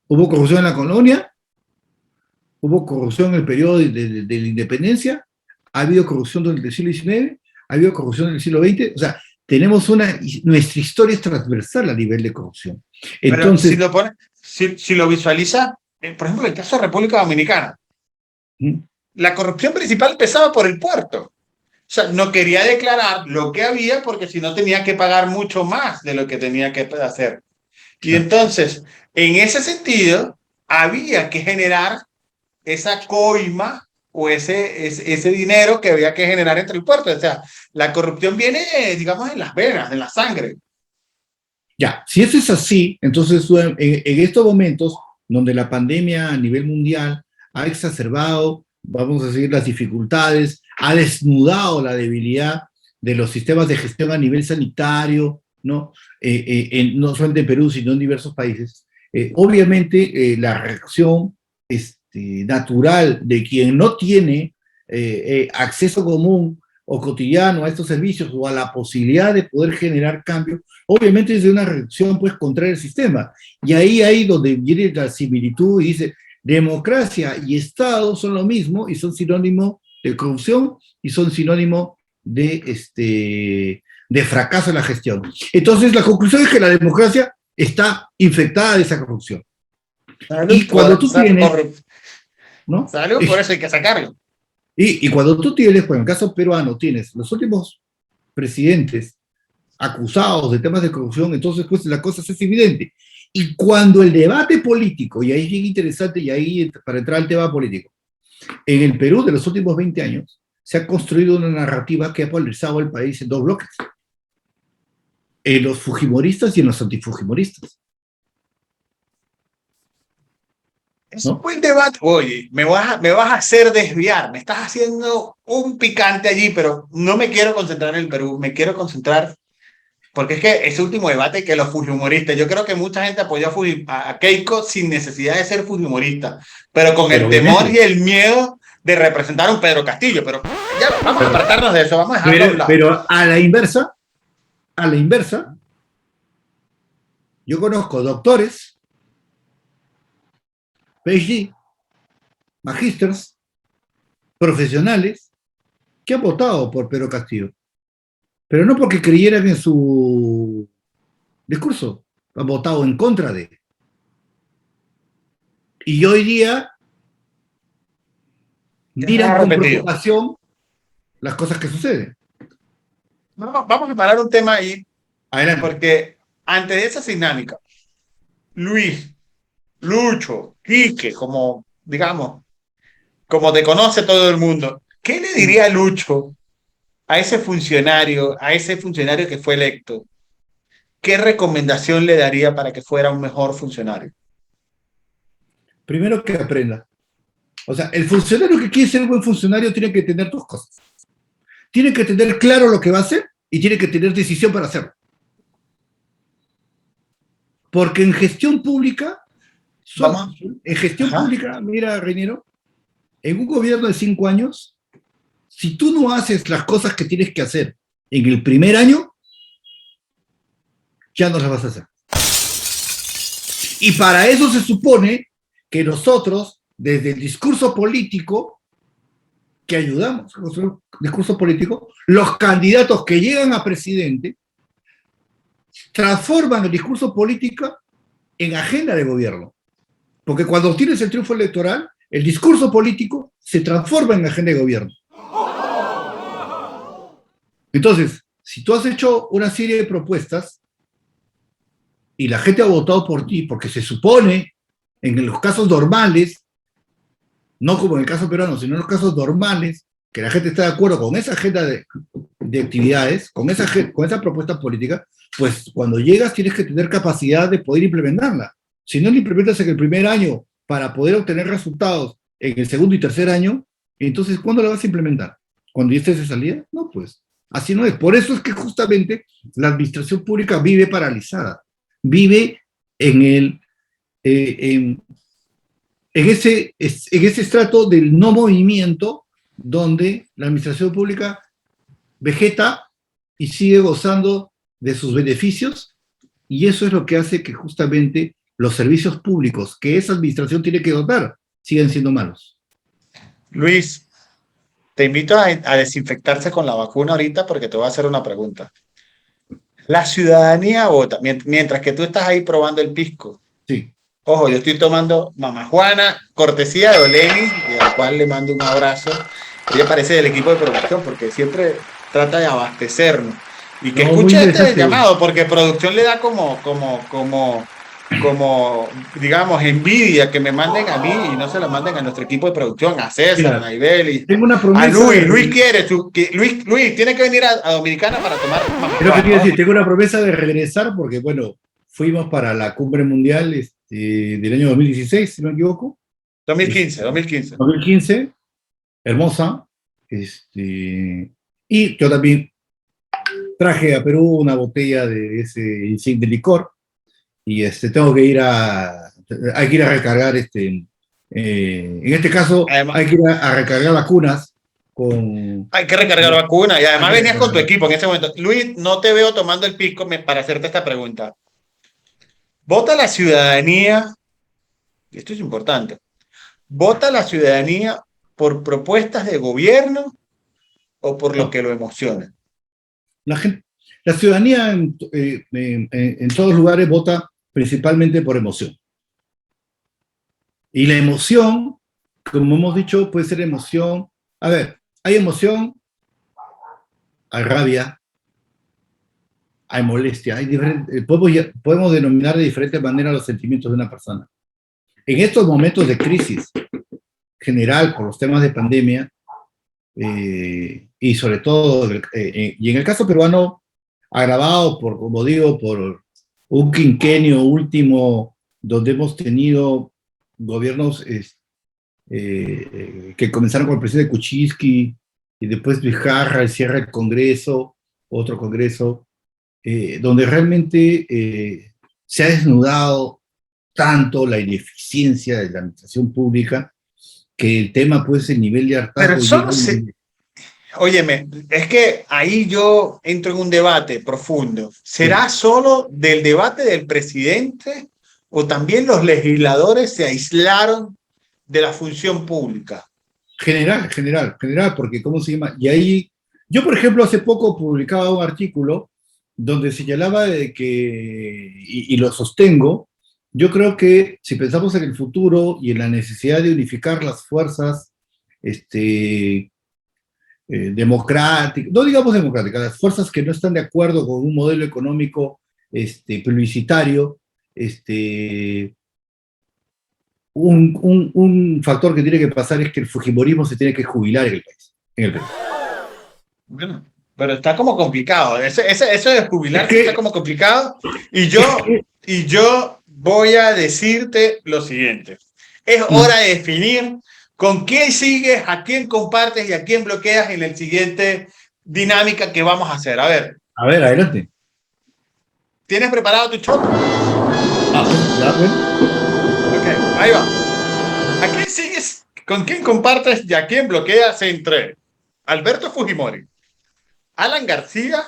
Speaker 2: hubo corrupción en la colonia, hubo corrupción en el periodo de la independencia, ha habido corrupción durante el siglo XIX, ha habido corrupción en el siglo XX, o sea, tenemos nuestra historia es transversal a nivel de corrupción.
Speaker 1: Pero
Speaker 2: Entonces,
Speaker 1: si lo visualiza, por ejemplo, el caso de República Dominicana,
Speaker 2: ¿Mm?
Speaker 1: la corrupción principal empezaba por el puerto. O sea, no quería declarar lo que había porque si no tenía que pagar mucho más de lo que tenía que hacer. Y
Speaker 2: Claro.
Speaker 1: entonces, en ese sentido, había que generar esa coima o ese dinero que había que generar entre el puerto. O sea, la corrupción viene, digamos, en las venas, en la sangre.
Speaker 2: Ya, si eso es así, entonces en estos momentos donde la pandemia a nivel mundial ha exacerbado, vamos a decir, las dificultades, ha desnudado la debilidad de los sistemas de gestión a nivel sanitario, ¿no? No solamente en Perú, sino en diversos países. Obviamente, la reacción natural de quien no tiene acceso común o cotidiano a estos servicios o a la posibilidad de poder generar cambios, obviamente es de una reacción pues contra el sistema. Y ahí donde viene la similitud y dice, democracia y Estado son lo mismo y son sinónimo de corrupción y son sinónimo de fracaso en la gestión. Entonces la conclusión es que la democracia está infectada de esa corrupción. Y
Speaker 1: Salud
Speaker 2: cuando tú tienes,
Speaker 1: por,
Speaker 2: ¿no?
Speaker 1: salud, por eso hay que sacarlo.
Speaker 2: Y cuando tú tienes, pues en el caso peruano, tienes los últimos presidentes acusados de temas de corrupción, entonces pues la cosa es evidente. Y cuando el debate político, y ahí es bien interesante, y ahí para entrar al tema político, en el Perú de los últimos 20 años se ha construido una narrativa que ha polarizado el país en dos bloques, en los fujimoristas y en los antifujimoristas.
Speaker 1: Es
Speaker 2: ¿No?
Speaker 1: un buen debate. Oye, me vas a hacer desviar, me estás haciendo un picante allí, pero no me quiero concentrar en el Perú, me quiero concentrar, porque es que ese último debate que los fujimoristas, yo creo que mucha gente apoyó a Keiko sin necesidad de ser fujimorista, pero con
Speaker 2: Pero
Speaker 1: el temor y
Speaker 2: obviamente,
Speaker 1: el miedo de representar a un Pedro Castillo, pero ya vamos a apartarnos de eso, vamos a dejarlo a un lado.
Speaker 2: pero a la inversa, yo conozco doctores, PhD, magísters, profesionales, que han votado por Pedro Castillo, pero no porque creyeran en su discurso, han votado en contra de. Y hoy día
Speaker 1: Ya se
Speaker 2: miran
Speaker 1: ha
Speaker 2: con
Speaker 1: repetido.
Speaker 2: preocupación las cosas que suceden.
Speaker 1: Vamos a parar un tema ahí,
Speaker 2: Adelante.
Speaker 1: porque antes de esa dinámica, Luis, Lucho, Quique, como digamos, como te conoce todo el mundo, ¿qué le diría Lucho a ese funcionario que fue electo? ¿Qué recomendación le daría para que fuera un mejor funcionario?
Speaker 2: Primero que aprenda. O sea, el funcionario que quiere ser un buen funcionario tiene que tener dos cosas. Tiene que tener claro lo que va a hacer y tiene que tener decisión para hacerlo. Porque
Speaker 1: Vamos.
Speaker 2: en gestión
Speaker 1: Ajá.
Speaker 2: pública, mira, Reiniero, en un gobierno de 5 años, si tú no haces las cosas que tienes que hacer en el primer año, ya no las vas a hacer. Y para eso se supone que nosotros, desde el discurso político, que ayudamos a construir un discurso político, los candidatos que llegan a presidente transforman el discurso político en agenda de gobierno. Porque cuando obtienes el triunfo electoral, el discurso político se transforma en agenda de gobierno. Entonces, si tú has hecho una serie de propuestas y la gente ha votado por ti, porque se supone, en los casos normales, no como en el caso peruano, sino en los casos normales, que la gente está de acuerdo con esa agenda de actividades, con esa propuesta política, pues cuando llegas tienes que tener capacidad de poder implementarla. Si no la implementas en el primer año para poder obtener resultados en el segundo y tercer año, entonces ¿cuándo la vas a implementar? ¿Cuando ya estés de salida? No, pues así no es. Por eso es que justamente la administración pública vive paralizada, vive en ese estrato del no movimiento donde la administración pública vegeta y sigue gozando de sus beneficios, y eso es lo que hace que justamente los servicios públicos que esa administración tiene que dotar sigan siendo malos.
Speaker 1: Luis, te invito a desinfectarse con la vacuna ahorita porque te voy a hacer una pregunta. La ciudadanía vota, mientras que tú estás ahí probando el pisco.
Speaker 2: Sí.
Speaker 1: Ojo, yo estoy tomando Mama Juana, cortesía de Oleni, y al cual le mando un abrazo. Ella parece del equipo de producción porque siempre trata de abastecernos. Y que
Speaker 2: No, muy
Speaker 1: escuche este
Speaker 2: interesante.
Speaker 1: llamado, porque producción le da como, digamos, envidia que me manden a mí y no se la manden a nuestro equipo de producción, a César, a
Speaker 2: Mira,
Speaker 1: Naibel y
Speaker 2: tengo una
Speaker 1: a
Speaker 2: promesa
Speaker 1: Luis.
Speaker 2: de...
Speaker 1: Luis quiere, Luis tiene que venir a Dominicana para tomar Mama
Speaker 2: Creo que te
Speaker 1: Juana.
Speaker 2: iba a decir, tengo una promesa de regresar porque, bueno, fuimos para la cumbre mundial del año 2016, si no me equivoco.
Speaker 1: 2015, 2015.
Speaker 2: 2015, hermosa. Y yo también traje a Perú una botella de ese insigne licor y tengo que ir hay que ir a recargar en este caso
Speaker 1: Además,
Speaker 2: hay que ir a recargar vacunas con...
Speaker 1: hay que recargar vacuna y
Speaker 2: Hay
Speaker 1: además
Speaker 2: que
Speaker 1: venías con tu
Speaker 2: recargar.
Speaker 1: equipo en ese momento. Luis, no te veo tomando el pisco para hacerte esta pregunta. ¿Vota la ciudadanía? Y esto es importante. ¿Vota la ciudadanía por propuestas de gobierno o por lo
Speaker 2: No,
Speaker 1: que lo emociona?
Speaker 2: la gente, la ciudadanía en todos lugares vota principalmente por emoción. Y la emoción, como hemos dicho, puede ser emoción. A ver, hay emoción, hay rabia, hay molestia, podemos denominar de diferentes maneras los sentimientos de una persona. En estos momentos de crisis general por los temas de pandemia, y sobre todo, y en el caso peruano, agravado por, como digo, por un quinquenio último, donde hemos tenido gobiernos que comenzaron con el presidente Kuczynski, y después Vizcarra, el cierre del Congreso, otro Congreso, donde realmente se ha desnudado tanto la ineficiencia de la administración pública, que el tema, pues, el nivel de
Speaker 1: Pero
Speaker 2: hartazgo...
Speaker 1: solo se... Óyeme, es que ahí yo entro en un debate profundo. ¿Será solo del debate del presidente o también los legisladores se aislaron de la función pública?
Speaker 2: General, porque ¿cómo se llama? Y ahí, yo por ejemplo hace poco publicaba un artículo donde señalaba de que, y lo sostengo, yo creo que si pensamos en el futuro y en la necesidad de unificar las fuerzas democráticas, no digamos democráticas, las fuerzas que no están de acuerdo con un modelo económico plebiscitario, un factor que tiene que pasar es que el fujimorismo se tiene que jubilar en el país, en el Perú.
Speaker 1: Bueno, pero está como complicado. Eso de jubilarse está como complicado. Y yo voy a decirte lo siguiente. Es hora de definir con quién sigues, a quién compartes y a quién bloqueas en el siguiente dinámica que vamos a hacer. A ver,
Speaker 2: adelante.
Speaker 1: ¿Tienes preparado tu shot?
Speaker 2: Ya, bueno.
Speaker 1: Ok, ahí va. ¿A quién sigues, con quién compartes y a quién bloqueas entre Alberto Fujimori, Alan García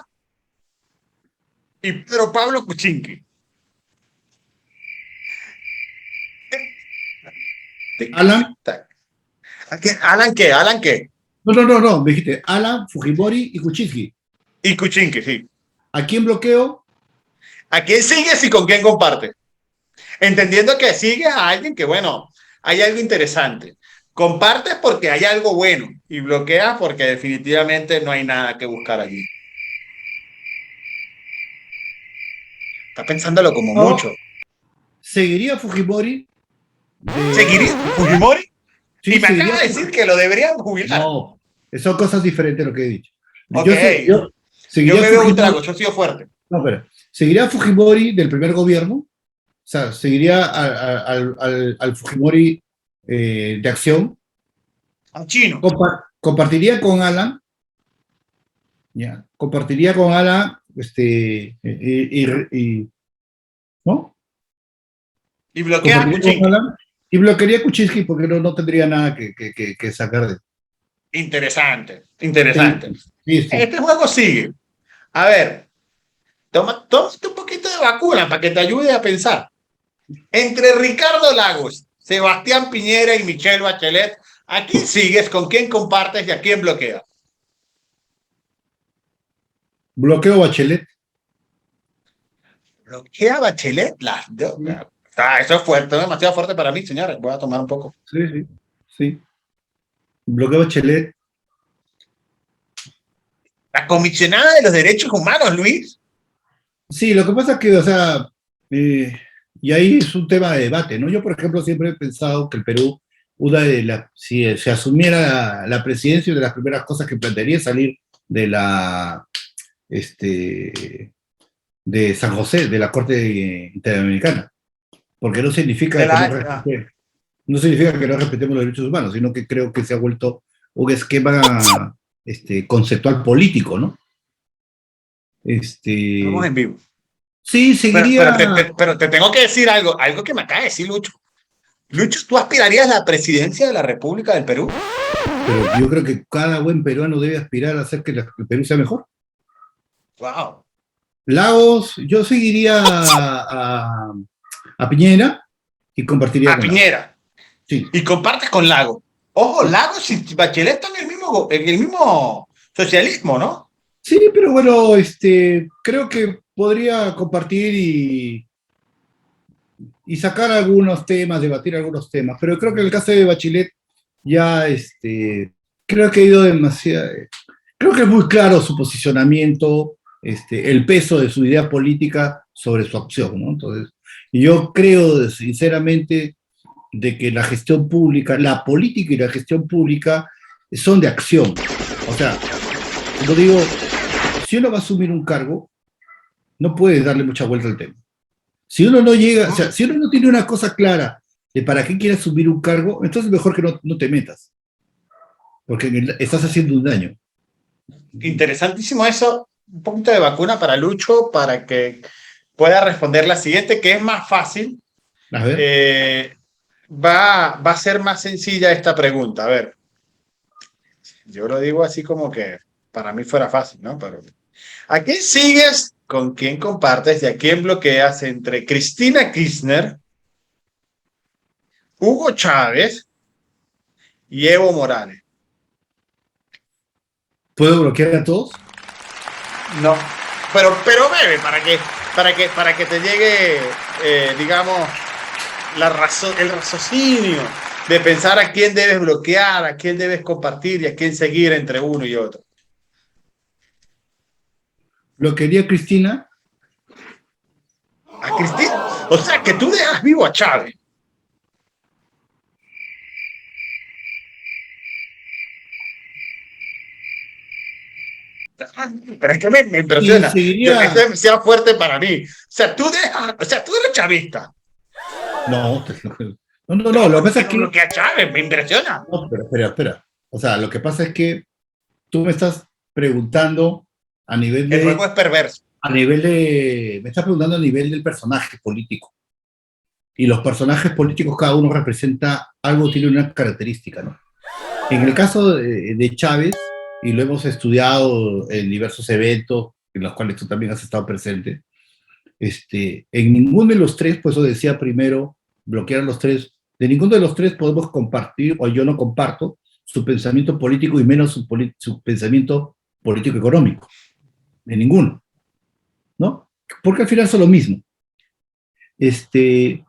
Speaker 1: y Pedro Pablo Kuczynski?
Speaker 2: Alan.
Speaker 1: ¿Alan qué? ¿Alan qué?
Speaker 2: No, me dijiste Alan, Fujimori y Kuczynski.
Speaker 1: Y Kuczynski, sí.
Speaker 2: ¿A quién bloqueo?
Speaker 1: ¿A quién sigues y con quién compartes? Entendiendo que sigues a alguien que, bueno, hay algo interesante. Compartes porque hay algo bueno y bloqueas porque definitivamente no hay nada que buscar allí. Está pensándolo como mucho.
Speaker 2: ¿Seguiría Fujimori?
Speaker 1: ¿Seguiría Fujimori?
Speaker 2: Sí,
Speaker 1: y me acaba de decir que lo deberían jubilar.
Speaker 2: No, son cosas diferentes lo que he dicho.
Speaker 1: Okay.
Speaker 2: Yo
Speaker 1: me veo un trago, yo he sido fuerte.
Speaker 2: No, pero ¿seguiría Fujimori del primer gobierno? O sea, ¿seguiría al Fujimori de acción?
Speaker 1: Al chino.
Speaker 2: Compartiría con Alan. Ya, compartiría con Alan, ¿no?
Speaker 1: Y bloquea a Kuczynski.
Speaker 2: Y bloquearía a Kuczynski porque no tendría nada que sacar de.
Speaker 1: Interesante. Sí. Este juego sigue. A ver, tómate un poquito de vacuna para que te ayude a pensar. Entre Ricardo Lagos, Sebastián Piñera y Michelle Bachelet, ¿a quién sigues, con quién compartes y a quién bloqueas?
Speaker 2: Bloqueo Bachelet.
Speaker 1: ¿Bloquea Bachelet? Eso es fuerte, demasiado fuerte para mí, señores. Voy a tomar un poco.
Speaker 2: Sí. Bloqueo Bachelet.
Speaker 1: La comisionada de los derechos humanos, Luis.
Speaker 2: Sí, lo que pasa es que, o sea, y ahí es un tema de debate, ¿no? Yo, por ejemplo, siempre he pensado que el Perú, si se asumiera la presidencia, una de las primeras cosas que plantearía es salir de de San José, de la Corte Interamericana, porque no significa que no respetemos los derechos humanos, sino que creo que se ha vuelto un esquema conceptual político, ¿no?
Speaker 1: Estamos en vivo.
Speaker 2: Sí, seguiría...
Speaker 1: Pero te tengo que decir algo que me acaba de decir Lucho. Lucho, ¿tú aspirarías a la presidencia de la República del Perú?
Speaker 2: Pero yo creo que cada buen peruano debe aspirar a hacer que el Perú sea mejor.
Speaker 1: Wow.
Speaker 2: Lagos, yo seguiría a Piñera y compartiría
Speaker 1: con Piñera.
Speaker 2: Lagos. Sí.
Speaker 1: Y compartes con Lagos. Ojo, Lagos y Bachelet están en el mismo socialismo, ¿no?
Speaker 2: Sí, pero bueno, creo que podría compartir y sacar algunos temas, debatir algunos temas, pero creo que en el caso de Bachelet ya, creo que ha ido demasiado, creo que es muy claro su posicionamiento el peso de su idea política sobre su acción, ¿no? Entonces, yo creo sinceramente de que la gestión pública, la política y la gestión pública son de acción. O sea, como digo, si uno va a asumir un cargo, no puedes darle mucha vuelta al tema. Si uno no llega, o sea, si uno no tiene una cosa clara de para qué quiere asumir un cargo, entonces mejor que no te metas, porque estás haciendo un daño.
Speaker 1: Interesantísimo eso. Un poquito de vacuna para Lucho para que pueda responder la siguiente, que es más fácil.
Speaker 2: A ver.
Speaker 1: Va a ser más sencilla esta pregunta. A ver, yo lo digo así como que para mí fuera fácil, ¿no? Pero ¿a quién sigues, con quién compartes y a quién bloqueas entre Cristina Kirchner, Hugo Chávez y Evo Morales?
Speaker 2: ¿Puedo bloquear a todos?
Speaker 1: No, pero bebe para que te llegue, digamos, el raciocinio de pensar a quién debes bloquear, a quién debes compartir y a quién seguir entre uno y otro.
Speaker 2: ¿Bloquearía a Cristina?
Speaker 1: A Cristina. O sea, que tú dejas vivo a Chávez. Pero es que me impresiona.
Speaker 2: Seguiría...
Speaker 1: Esto es demasiado fuerte para mí. O sea, tú eres chavista.
Speaker 2: No, lo que pasa es que...
Speaker 1: Bloquea a Chávez, me impresiona.
Speaker 2: No, pero espera. O sea, lo que pasa es que tú me estás preguntando a nivel de...
Speaker 1: El juego es perverso.
Speaker 2: Me estás preguntando a nivel del personaje político. Y los personajes políticos, cada uno representa algo, tiene una característica, ¿no? En el caso de Chávez, y lo hemos estudiado en diversos eventos en los cuales tú también has estado presente, en ninguno de los tres, pues eso decía primero, bloquear a los tres, de ninguno de los tres podemos compartir, o yo no comparto, su pensamiento político y menos su pensamiento político-económico. De ninguno, ¿no? Porque al final son lo mismo. Sin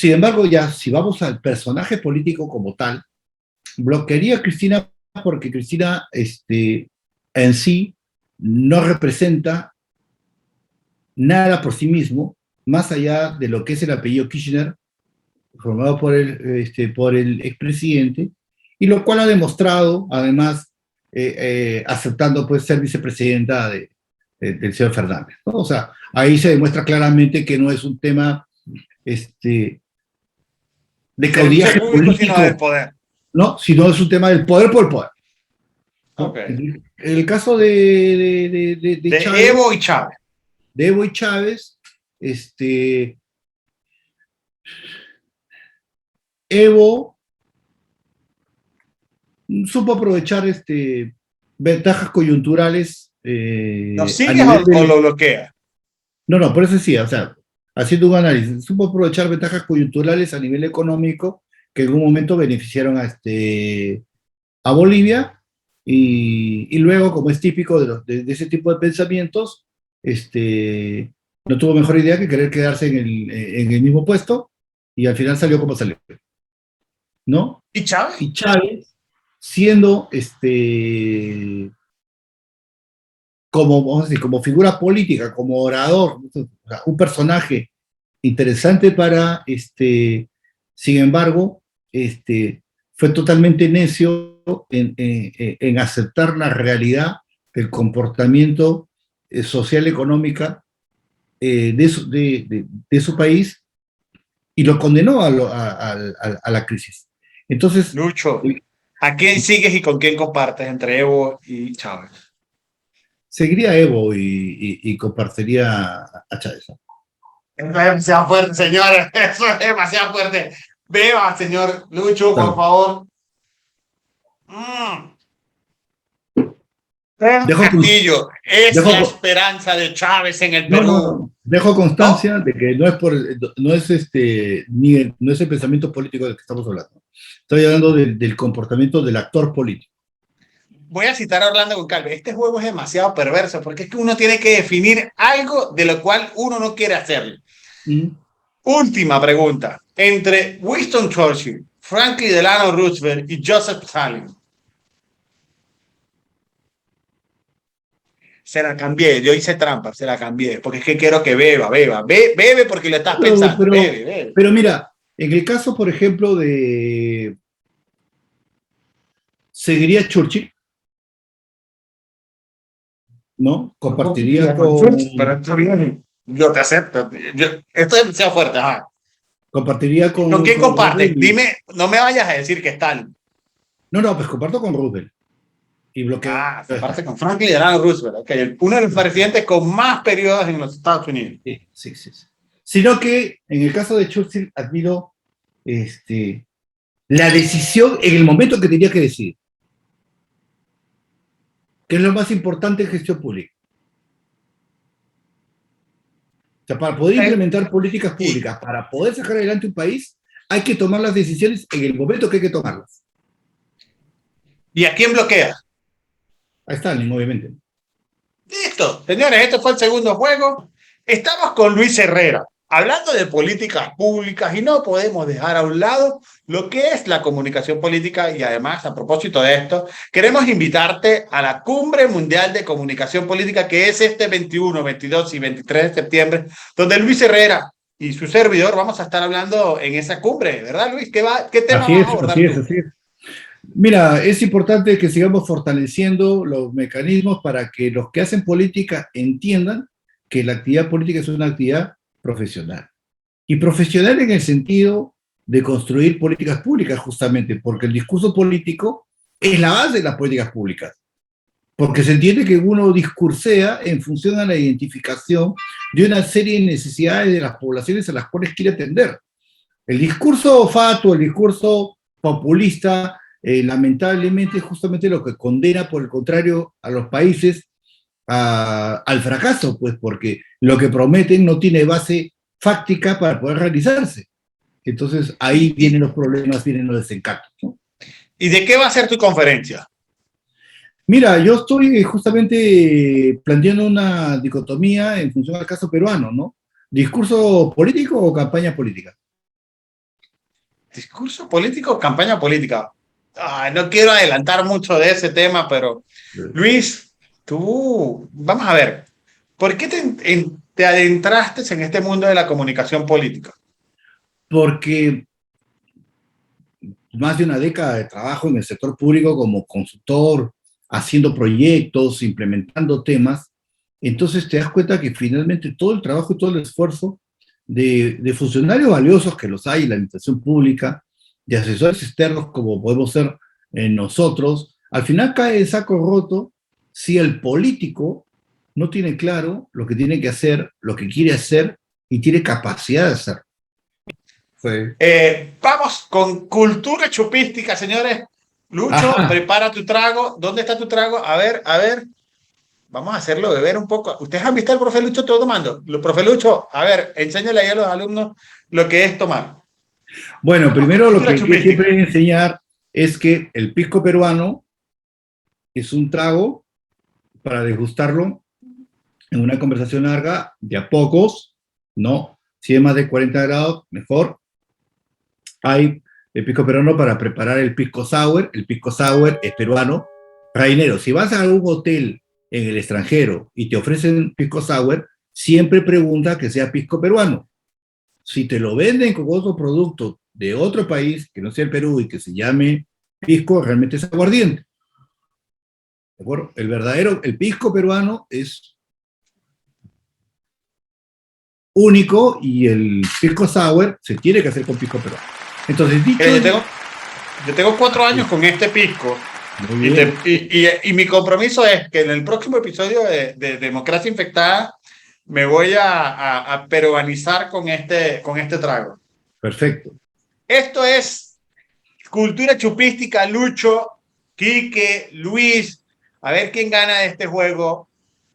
Speaker 2: embargo, ya, si vamos al personaje político como tal, bloquearía a Cristina porque Cristina en sí no representa nada por sí mismo, más allá de lo que es el apellido Kirchner, formado por el expresidente, y lo cual ha demostrado, además, aceptando pues, ser vicepresidenta del señor Fernández, ¿no? O sea, ahí se demuestra claramente que no es un tema de caudillaje político,
Speaker 1: del poder.
Speaker 2: ¿no? Sino es un tema del poder por el poder. ¿no?
Speaker 1: Okay.
Speaker 2: El caso de Chávez,
Speaker 1: Evo y Chávez.
Speaker 2: De Evo y Chávez, Evo supo aprovechar ventajas coyunturales.
Speaker 1: ¿Lo sigues o lo bloqueas?
Speaker 2: No, por eso sí, o sea, haciendo un análisis, supo aprovechar ventajas coyunturales a nivel económico que en un momento beneficiaron a Bolivia y luego, como es típico de ese tipo de pensamientos, no tuvo mejor idea que querer quedarse en el mismo puesto y al final salió como salió. ¿No?
Speaker 1: ¿Y Chávez?
Speaker 2: Y Chávez, siendo como, vamos a decir, como figura política, como orador, un personaje interesante para, sin embargo, fue totalmente necio en aceptar la realidad del comportamiento social económica de su país y lo condenó a la crisis. Entonces,
Speaker 1: Lucho, ¿a quién sigues y con quién compartes entre Evo y Chávez?
Speaker 2: Seguiría a Evo y compartiría a Chávez.
Speaker 1: Eso es demasiado fuerte, señores. Eso es demasiado fuerte. Beba, señor Lucho, por favor. Castillo es la esperanza de Chávez en el Perú.
Speaker 2: No. Dejo constancia de que no es el pensamiento político del que estamos hablando. Estoy hablando del comportamiento del actor político.
Speaker 1: Voy a citar a Orlando Goncalves. Este juego es demasiado perverso porque es que uno tiene que definir algo de lo cual uno no quiere hacerlo. Última pregunta. Entre Winston Churchill, Franklin Delano Roosevelt y Joseph Stalin, Se la cambié, yo hice trampa, se la cambié, porque es que quiero que bebe porque lo estás pensando, bebe.
Speaker 2: Pero mira, en el caso, por ejemplo, seguiría Churchill, ¿no? Compartiría
Speaker 1: Pero esto bien, yo te acepto, esto es demasiado fuerte, ajá.
Speaker 2: compartiría
Speaker 1: ¿Con quién
Speaker 2: con
Speaker 1: compartes?
Speaker 2: Roosevelt.
Speaker 1: Dime, no me vayas a decir que Stalin.
Speaker 2: No, pues comparto con Roosevelt y bloqueo.
Speaker 1: Ah, comparte con Franklin Delano Roosevelt, okay. Uno de los presidentes con más periodos en los Estados Unidos.
Speaker 2: Sí, sí, sí. Sino que en el caso de Churchill admiro la decisión en el momento que tenía que decidir, que es lo más importante en gestión pública. O sea, para poder implementar políticas públicas, para poder sacar adelante un país, hay que tomar las decisiones en el momento que hay que tomarlas.
Speaker 1: ¿Y a quién bloquea?
Speaker 2: A Stalin, obviamente.
Speaker 1: Listo, señores, este fue el segundo juego. Estamos con Luis Herrera, hablando de políticas públicas y no podemos dejar a un lado lo que es la comunicación política y además, a propósito de esto, queremos invitarte a la Cumbre Mundial de Comunicación Política que es este 21, 22 y 23 de septiembre, donde Luis Herrera y su servidor vamos a estar hablando en esa cumbre, ¿verdad, Luis? ¿Qué tema vas a abordar tú?
Speaker 2: Así es. Mira, es importante que sigamos fortaleciendo los mecanismos para que los que hacen política entiendan que la actividad política es una actividad profesional. Y profesional en el sentido de construir políticas públicas, justamente, porque el discurso político es la base de las políticas públicas. Porque se entiende que uno discursea en función a la identificación de una serie de necesidades de las poblaciones a las cuales quiere atender. El discurso fatuo, el discurso populista, lamentablemente es justamente lo que condena, por el contrario, a los países al fracaso, pues porque lo que prometen no tiene base fáctica para poder realizarse. Entonces ahí vienen los problemas, vienen los desencantos, ¿no?
Speaker 1: ¿Y de qué va a ser tu conferencia?
Speaker 2: Mira, yo estoy justamente planteando una dicotomía en función al caso peruano, ¿no? ¿Discurso político o campaña política?
Speaker 1: ¿Discurso político o campaña política? No quiero adelantar mucho de ese tema, pero Luis, tú, vamos a ver, ¿por qué te adentraste en este mundo de la comunicación política?
Speaker 2: Porque más de una década de trabajo en el sector público como consultor, haciendo proyectos, implementando temas, entonces te das cuenta que finalmente todo el trabajo y todo el esfuerzo de funcionarios valiosos que los hay en la administración pública, de asesores externos como podemos ser nosotros, al final cae en saco roto si el político no tiene claro lo que tiene que hacer, lo que quiere hacer y tiene capacidad de hacer.
Speaker 1: Sí. Vamos con cultura chupística, señores. Lucho, ajá, prepara tu trago. ¿Dónde está tu trago? A ver. Vamos a hacerlo beber un poco. ¿Ustedes han visto al profe Lucho todo tomando? Profe Lucho, a ver, enséñale ahí a los alumnos lo que es tomar.
Speaker 2: Bueno, primero lo que siempre hay que enseñar es que el pisco peruano es un trago para degustarlo en una conversación larga, de a pocos, ¿no? Si es más de 40 grados, mejor. Hay el pisco peruano para preparar el pisco sour. El pisco sour es peruano. Rainero, si vas a algún hotel en el extranjero y te ofrecen pisco sour, siempre pregunta que sea pisco peruano. Si te lo venden con otro producto de otro país, que no sea el Perú y que se llame pisco, realmente es aguardiente. ¿De acuerdo? El pisco peruano es único y el pisco sour se tiene que hacer con pisco peruano. Entonces, dicho...
Speaker 1: Yo tengo 4 años con este pisco. Y mi compromiso es que en el próximo episodio de Democracia Infectada me voy a peruanizar con este trago.
Speaker 2: Perfecto.
Speaker 1: Esto es cultura chupística. Lucho, Quique, Luis, a ver quién gana de este juego.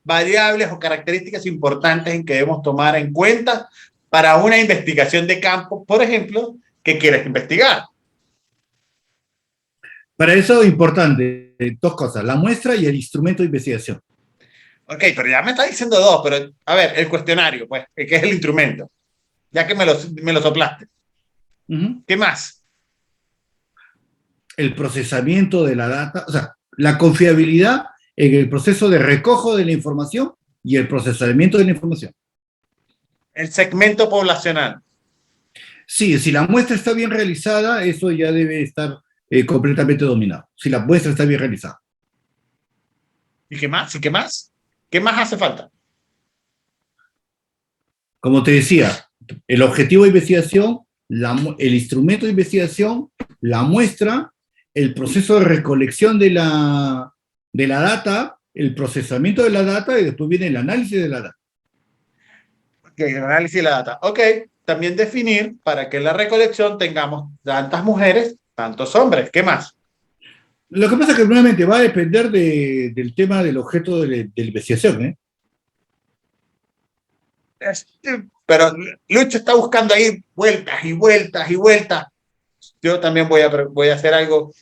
Speaker 1: Variables o características importantes en que debemos tomar en cuenta para una investigación de campo, por ejemplo, ¿qué quieres investigar?
Speaker 2: Para eso es importante 2 cosas, la muestra y el instrumento de investigación.
Speaker 1: Ok, pero ya me está diciendo 2, pero a ver, el cuestionario, pues, que es el instrumento, ya que me lo soplaste. ¿Qué más?
Speaker 2: El procesamiento de la data, o sea, la confiabilidad en el proceso de recojo de la información y el procesamiento de la información.
Speaker 1: El segmento poblacional.
Speaker 2: Sí, si la muestra está bien realizada, eso ya debe estar completamente dominado. Si la muestra está bien realizada.
Speaker 1: ¿Y qué más? ¿Y qué más? ¿Qué más hace falta?
Speaker 2: Como te decía, el objetivo de investigación, el instrumento de investigación, la muestra, el proceso de recolección de la data, el procesamiento de la data y después viene el análisis de la data.
Speaker 1: Okay, el análisis de la data. Ok, también definir para que en la recolección tengamos tantas mujeres, tantos hombres. ¿Qué más?
Speaker 2: Lo que pasa es que nuevamente va a depender del tema del objeto de la investigación, ¿eh?
Speaker 1: Pero Lucho está buscando ahí vueltas y vueltas y vueltas. Yo también voy a hacer algo.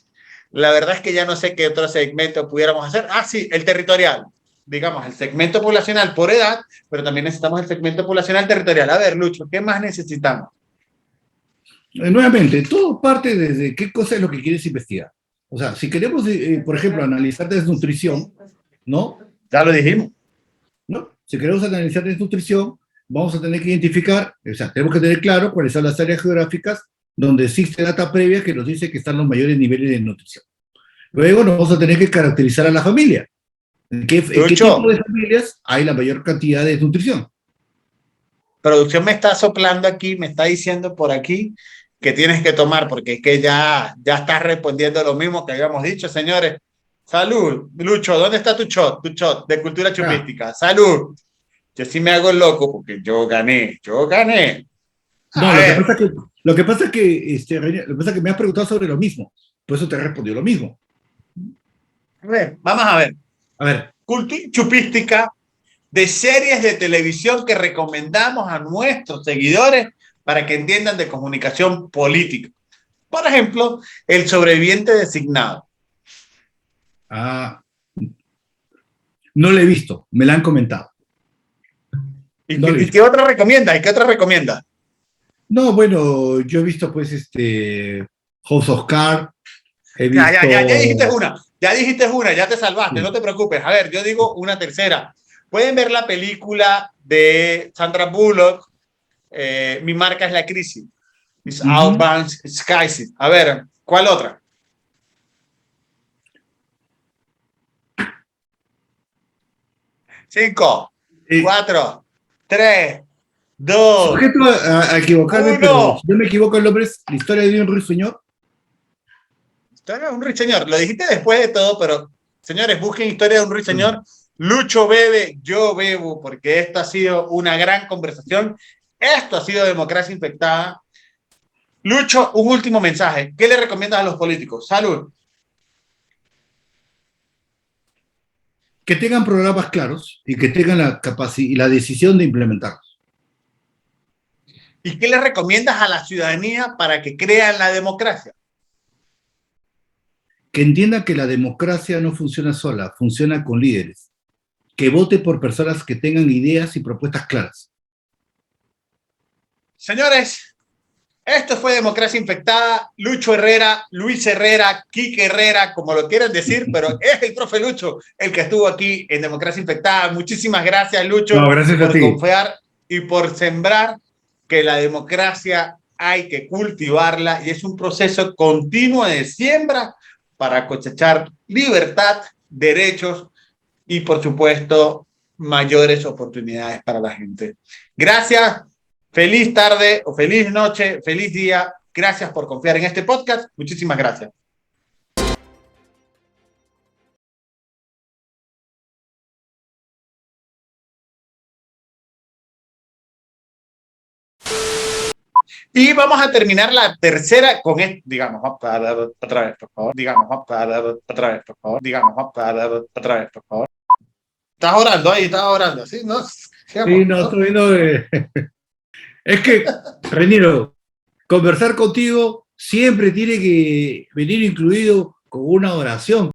Speaker 1: La verdad es que ya no sé qué otro segmento pudiéramos hacer. Ah, sí, el territorial. Digamos, el segmento poblacional por edad, pero también necesitamos el segmento poblacional territorial. A ver, Lucho, ¿qué más necesitamos?
Speaker 2: Nuevamente, todo parte desde qué cosa es lo que quieres investigar. O sea, si queremos, por ejemplo, analizar desnutrición, ¿no?
Speaker 1: Ya lo dijimos.
Speaker 2: ¿No? Si queremos analizar desnutrición, vamos a tener que identificar, o sea, tenemos que tener claro cuáles son las áreas geográficas donde existe data previa que nos dice que están los mayores niveles de nutrición. Luego nos vamos a tener que caracterizar a la familia. ¿En qué tipo de familias hay la mayor cantidad de nutrición?
Speaker 1: Producción me está soplando aquí, me está diciendo por aquí que tienes que tomar, porque es que ya estás respondiendo lo mismo que habíamos dicho, señores. Salud, Lucho, ¿dónde está tu shot? Tu shot de cultura chupística. Salud. Yo sí me hago loco porque yo gané.
Speaker 2: No, lo que pasa es que me has preguntado sobre lo mismo, por eso te he respondido lo mismo.
Speaker 1: A ver, vamos a ver.
Speaker 2: A ver.
Speaker 1: Cultura chupística de series de televisión que recomendamos a nuestros seguidores para que entiendan de comunicación política. Por ejemplo, El sobreviviente designado.
Speaker 2: Ah, no lo he visto, me la han comentado.
Speaker 1: ¿Y qué otra recomienda?
Speaker 2: No, bueno, yo he visto pues House of Cards, he visto...
Speaker 1: Ya dijiste una, ya te salvaste, sí. No te preocupes. A ver, yo digo una tercera. Pueden ver la película de Sandra Bullock, Mi marca es la crisis. It's Outbound Skies. A ver, ¿cuál otra? Cinco, 4, 3, 2.
Speaker 2: Sujeto a equivocarme, 1. Pero si yo me equivoco, el nombre es La historia de un ruiseñor.
Speaker 1: Historia de un ruiseñor. Lo dijiste después de todo, pero señores, busquen Historia de un ruiseñor. Lucho bebe, yo bebo, porque esta ha sido una gran conversación. Esto ha sido Democracia Infectada. Lucho, un último mensaje. ¿Qué le recomiendas a los políticos? Salud.
Speaker 2: Que tengan programas claros y que tengan la capacidad y la decisión de implementarlos.
Speaker 1: ¿Y qué le recomiendas a la ciudadanía para que crean la democracia?
Speaker 2: Que entienda que la democracia no funciona sola, funciona con líderes. Que vote por personas que tengan ideas y propuestas claras.
Speaker 1: Señores, esto fue Democracia Infectada. Lucho Herrera, Luis Herrera, Quique Herrera, como lo quieran decir, pero es el profe Lucho el que estuvo aquí en Democracia Infectada. Muchísimas gracias, Lucho,
Speaker 2: gracias
Speaker 1: por confiar y por sembrar que la democracia hay que cultivarla y es un proceso continuo de siembra para cosechar libertad, derechos y, por supuesto, mayores oportunidades para la gente. Gracias. Feliz tarde o feliz noche, feliz día. Gracias por confiar en este podcast. Muchísimas gracias. Y vamos a terminar la tercera con esto. Digamos, otra vez, por favor. Digamos, otra vez, por favor. Digamos, otra vez, por favor. Estás orando ahí, estás orando. ¿Sí? ¿No?
Speaker 2: Sí, no, estoy viendo... Es que, Reniero, conversar contigo siempre tiene que venir incluido con una oración.